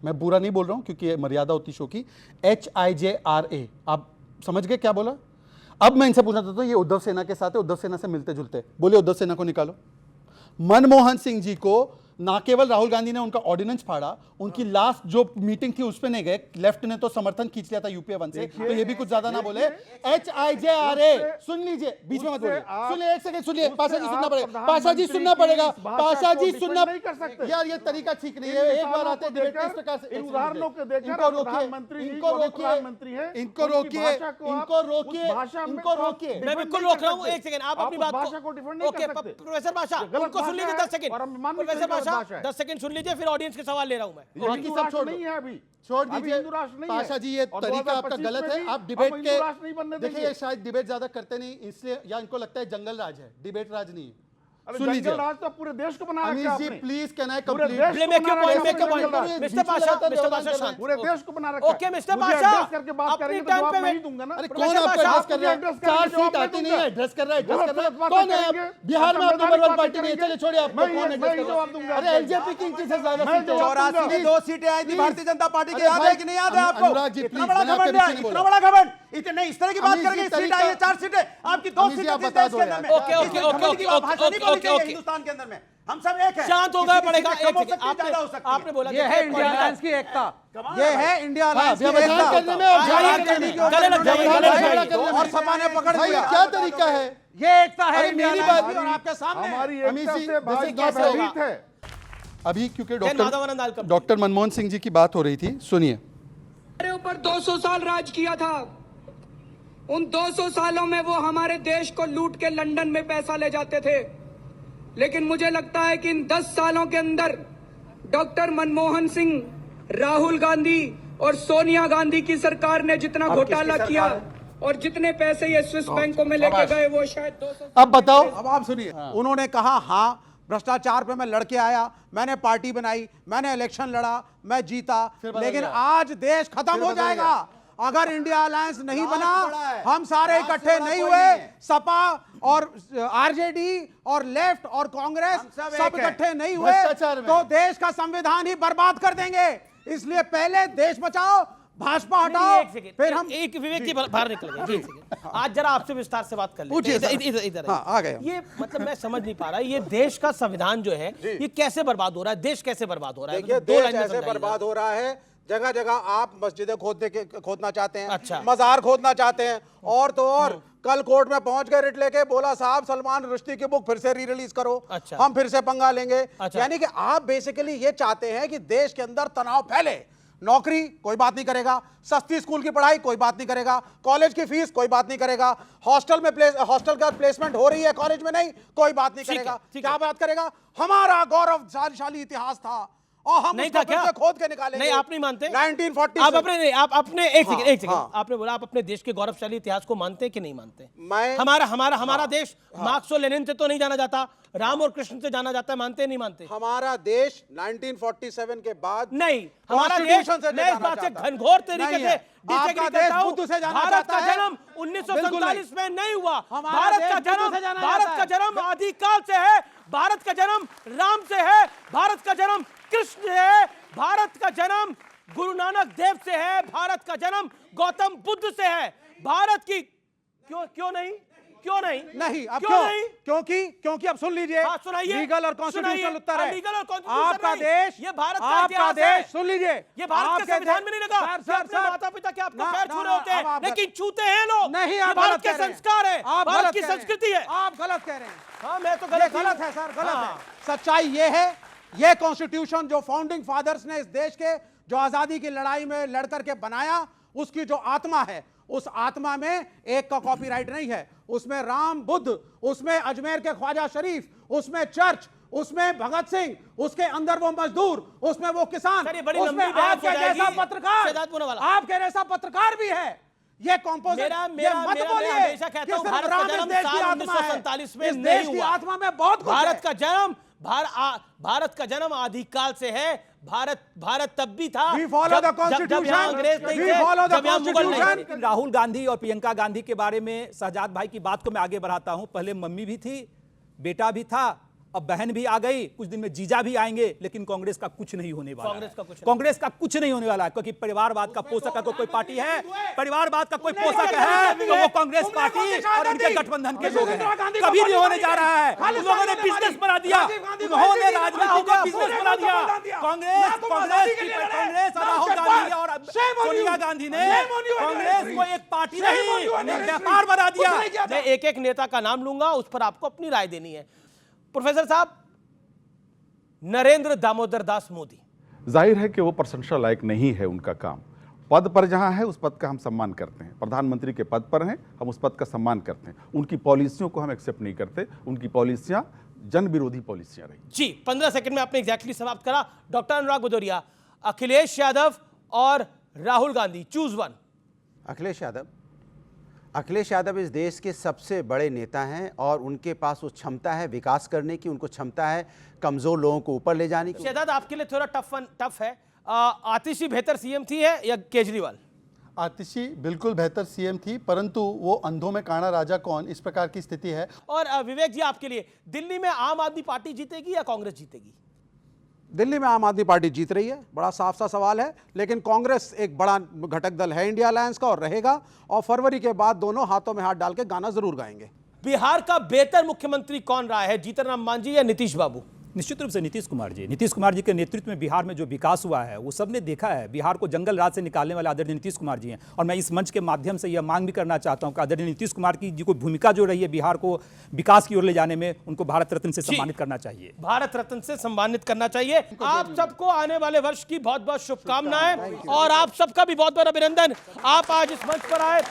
मैं बुरा नहीं बोल रहा हूं क्योंकि ये मर्यादा होती शो की। HIJRA, आप समझ गए क्या बोला? अब मैं इनसे पूछना चाहता हूं, ये उद्धव सेना के साथ है, उद्धव सेना से मिलते जुलते, बोलिए उद्धव सेना को निकालो। मनमोहन सिंह जी को ना केवल राहुल गांधी ने उनका ऑर्डिनेंस फाड़ा, उनकी लास्ट जो मीटिंग थी उस पे नहीं गए, लेफ्ट ने तो समर्थन खींच लिया था यूपीए 1 से, तो ये भी कुछ ज्यादा ना बोले। HIJRA सुन लीजिए, बीच में मत बोलिए, सुनिए एक सेकंड सुनिए, पाशा जी सुनना पड़ेगा, पाशा जी सुनना पड़ेगा, पाशा जी सुनना यार, ये तरीका ठीक नहीं है। एक बार आते हैं डिबेट इस प्रकार से, उदाहरणों को देखकर इनको रोकिए, प्रधानमंत्री इनको रोकिए, इनको रोकिए, इनको रोकिए, इनको रोकिए। मैं बिल्कुल रोक रहा हूँ, एक सेकंड आप अपनी बात भाषा को डिफेंड नहीं कर सकते। प्रोफेसर बाशा उनको सुन लीजिए 10 सेकंड, प्रोफेसर बाशा 10 सेकंड सुन लीजिए, फिर ऑडियंस के सवाल ले रहा हूं मैं। बाकी सब छोड़ नहीं है अभी, छोड़ दीजिए पाशा जी, ये तरीका आपका गलत है। आप डिबेट के देखिए, ये शायद डिबेट ज्यादा करते नहीं इसलिए, या इनको लगता है जंगल राज है, डिबेट राज नहीं है। सुन लीजिए, राज तो पूरे देश को बना रखा है अमीश जी प्लीज कैन आई पूरे कंप्लीट, देश को बना रखा है, मिस्टर पाशा शांत, पूरे देश को बना रखा है। ओके मिस्टर पाशा, करके बात करेंगे तो जवाब मैं ही दूंगा ना। अरे कौन आपको एड्रेस कर रहा है? 4 सीट आती नहीं है, एड्रेस कर रहा है, एड्रेस कर रहा है। कौन है बिहार में? आप नंबर 1 पार्टी नहीं है, चलिए छोड़िए, आपको कौन एड्रेस कर रहा है? अरे एलजेपी की इनकी से ज्यादा सीटें, 84 में 2 सीटें आई थी भारतीय जनता पार्टी के, याद है कि नहीं याद है आपको? अनुराग जी इतना प्लीज, बड़ा मैंने आपके घमंड है, पीछे नहीं इतना बोला। बड़ा घमंड, इतने इस तरह की बात करेंगे, अमीश जी, सीट आई है 4 सीटें, आपकी 2 सीटें थी देश के अंदर में। ओके ओके ओके हिंदुस्तान के अंदर में हम सब एक हैं, शांत हो गए पड़ेगा। एक सेकंड, आपने बोला ये है इंडिया अलायंस की एकता, ये है इंडिया अलायंस की व्यवधान एकता। करने में और व्यवधान करने की गले लग जाइए, और सपा ने पकड़ लिया, क्या तरीका है? ये एकता है अरे इंडिया मेरी अलायंस बात की और आपके सामने हमारी अमीश जी, एकता से this is Bhajpa not right. भयभीत है। अभी क्योंकि माधवानंद आलकर डॉक्टर मनमोहन सिंह जी की बात हो रही थी, सुनिए। हमारे ऊपर 200 साल राज किया था, उन 200 सालों में वो हमारे देश को लूट के लंदन में पैसा ले जाते थे, लेकिन मुझे लगता है कि इन 10 सालों के अंदर डॉक्टर मनमोहन सिंह, राहुल गांधी और सोनिया गांधी की सरकार ने जितना घोटाला किया और जितने पैसे ये स्विस बैंकों में लेके गए, वो शायद 200। अब बताओ, अब आप सुनिए, उन्होंने कहा हाँ भ्रष्टाचार पे मैं लड़के आया, मैंने पार्टी बनाई, मैंने इलेक्शन लड़ा, मैं जीता, लेकिन आज देश खत्म हो जाएगा अगर इंडिया अलायंस नहीं बना, हम सारे इकट्ठे नहीं हुए, सपा और आरजेडी और लेफ्ट और कांग्रेस सब इकट्ठे नहीं हुए तो देश का संविधान ही बर्बाद कर देंगे। इसलिए पहले देश बचाओ, भाजपा हटाओ, फिर हम एक विवेक की बाहर निकल गए। आज जरा आपसे विस्तार से बात कर लेते हैं, इधर आ गए। ये मतलब मैं समझ नहीं पा रहा, ये देश का संविधान जो है ये कैसे बर्बाद हो रहा है, देश कैसे बर्बाद हो रहा है? देखिए देश ऐसे बर्बाद हो रहा है, जगह जगह आप मस्जिदें खोदना चाहते हैं, अच्छा। मजार खोदना चाहते हैं, और तो और कल कोर्ट में पहुंच गए रिट लेके, बोला साहब सलमान रुश्दी की बुक फिर से री रिलीज करो, अच्छा। हम फिर से पंगा लेंगे। अच्छा। यानी कि आप बेसिकली ये चाहते हैं कि देश के अंदर तनाव फैले, नौकरी कोई बात नहीं करेगा, सस्ती स्कूल की पढ़ाई कोई बात नहीं करेगा, कॉलेज की फीस कोई बात नहीं करेगा, हॉस्टल का प्लेसमेंट हो रही है कॉलेज में नहीं, कोई बात नहीं करेगा। क्या बात करेगा? हमारा गौरवशाली इतिहास था और हम नहीं था क्या? खोद के निकालेंगे। नहीं आप नहीं मानते? 1940 आप अपने नहीं, आप अपने एक सेकंड आपने बोला आप अपने देश के गौरवशाली इतिहास को मानते हैं कि नहीं मानते? मैं हमारा देश मार्क्स और लेनिन से तो नहीं जाना जाता, राम और कृष्ण से जाना जाता है, मानते नहीं मानते? हमारा देश 1947 के बाद नहीं, हमारा देश मैं इस बात से घनघोर तरीके से आपका देश बुद्ध से जाना भारत चाहता का है। जन्म 1947 में नहीं हुआ। हमारा भारत देश का बुद्ध से जाना भारत जाता का है। जन्म आदिकाल से है, भारत का जन्म राम से है, भारत का जन्म कृष्ण से है, भारत का जन्म गुरु नानक देव से है, भारत का जन्म गौतम बुद्ध से है। भारत की क्यों नहीं अब क्यों नहीं? क्योंकि अब सुन लीजिए, सुनाइए, लीगल और कॉन्स्टिट्यूशनल उत्तर है। लीगल और कॉन्स्टिट्यूशनल आपका नहीं। देश, ये भारत का आपका इतिहास देश है। सुन लीजिए, ये भारत के संविधान में नहीं लगा। अपने माता पिता के आपको पैर छू रहे होते हैं, लेकिन छूते हैं लोग। नहीं, आप भारत गलत के कह रहे हैं। संस्कार है, आप भारत गलत की कह रहे हैं। संस्कृति है। आप गलत कह रहे हैं। हाँ मैं तो गलत है सर, गलत है। सच्चाई ये है, ये कॉन्स्टिट्यूशन जो फाउंडिंग फादर्स ने इस देश के जो आजादी की लड़ाई में लड़ करके बनाया, उसकी जो आत्मा है, उस आत्मा में एक का कॉपीराइट नहीं है। उसमें राम बुद्ध, उसमें अजमेर के ख्वाजा शरीफ, उसमें चर्च, उसमें भगत सिंह, उसके अंदर वो मजदूर, उसमें वो किसान, उसमें आपके जैसा पत्रकार, आपके जैसा पत्रकार भी है। ये कॉम्पोजिट, ये मत बोलिए कि सिर्फ राम इस देश की आत्मा है। इस देश की आत्मा में बहुत कुछ है। भारत का जन्म आदिकाल से है। भारत तब भी था We follow the Constitution. अंग्रेज नहीं We थे, follow the जब यहाँ मुगल नहीं थे। लेकिन राहुल गांधी और प्रियंका गांधी के बारे में शहजाद भाई की बात को मैं आगे बढ़ाता हूं। पहले मम्मी भी थी, बेटा भी था, अब बहन भी आ गई, कुछ दिन में जीजा भी आएंगे, लेकिन कांग्रेस का कुछ नहीं होने वाला है। कांग्रेस का कुछ नहीं होने वाला है, क्योंकि परिवारवाद का पोषक अगर कोई पार्टी है, परिवारवाद का कोई पोषक है तो वो कांग्रेस पार्टी और उनके गठबंधन के लोग हैं। कभी नहीं होने जा रहा है। उन लोगों ने बिजनेस बना दिया, उन्होंने राजनीति को बिजनेस बना दिया। कांग्रेस राहुल गांधी और सोनिया गांधी ने कांग्रेस को एक पार्टी नहीं, एक व्यापार बना दिया। मैं एक एक नेता का नाम लूंगा, उस पर आपको अपनी राय देनी है। प्रोफेसर साहब, नरेंद्र दामोदर दास मोदी, जाहिर है कि वो प्रशंसा लायक नहीं है उनका काम। पद पर जहां है उस पद का हम सम्मान करते हैं, प्रधानमंत्री के पद पर हैं, हम उस पद का सम्मान करते हैं। उनकी पॉलिसियों को हम एक्सेप्ट नहीं करते, उनकी पॉलिसियां जन विरोधी पॉलिसियां रही। जी, 15 सेकंड में आपने एग्जैक्टली समाप्त करा। डॉक्टर अनुराग भदौरिया, अखिलेश यादव और राहुल गांधी, चूज वन। अखिलेश यादव इस देश के सबसे बड़े नेता हैं और उनके पास वो क्षमता है विकास करने की, उनको क्षमता है कमजोर लोगों को ऊपर ले जाने की। शहजाद, आपके लिए थोड़ा टफ है। आतिशी बेहतर सीएम थी है या केजरीवाल? आतिशी बिल्कुल बेहतर सीएम थी, परंतु वो अंधों में काना राजा कौन, इस प्रकार की स्थिति है। और विवेक जी, आपके लिए दिल्ली में आम आदमी पार्टी जीतेगी या कांग्रेस जीतेगी? दिल्ली में आम आदमी पार्टी जीत रही है, बड़ा साफ सा सवाल है, लेकिन कांग्रेस एक बड़ा घटक दल है इंडिया अलायंस का और रहेगा, और फरवरी के बाद दोनों हाथों में हाथ डाल के गाना जरूर गाएंगे। बिहार का बेहतर मुख्यमंत्री कौन रहा है, जीतन राम मांझी या नीतीश बाबू? निश्चित रूप से नीतीश कुमार जी। नीतीश कुमार जी के नेतृत्व में बिहार में जो विकास हुआ है वो सबने देखा है। बिहार को जंगल राज से निकालने वाले आदरणीय नीतीश कुमार जी हैं, और मैं इस मंच के माध्यम से यह मांग भी करना चाहता हूं कि आदरणीय नीतीश कुमार की जी को भूमिका जो रही है बिहार को विकास की ओर ले जाने में, उनको भारत रत्न से सम्मानित करना चाहिए। भारत रत्न से सम्मानित करना चाहिए। आप सबको आने वाले वर्ष की बहुत बहुत शुभकामनाएं और आप सबका भी बहुत बहुत अभिनंदन। आप आज इस मंच पर आए,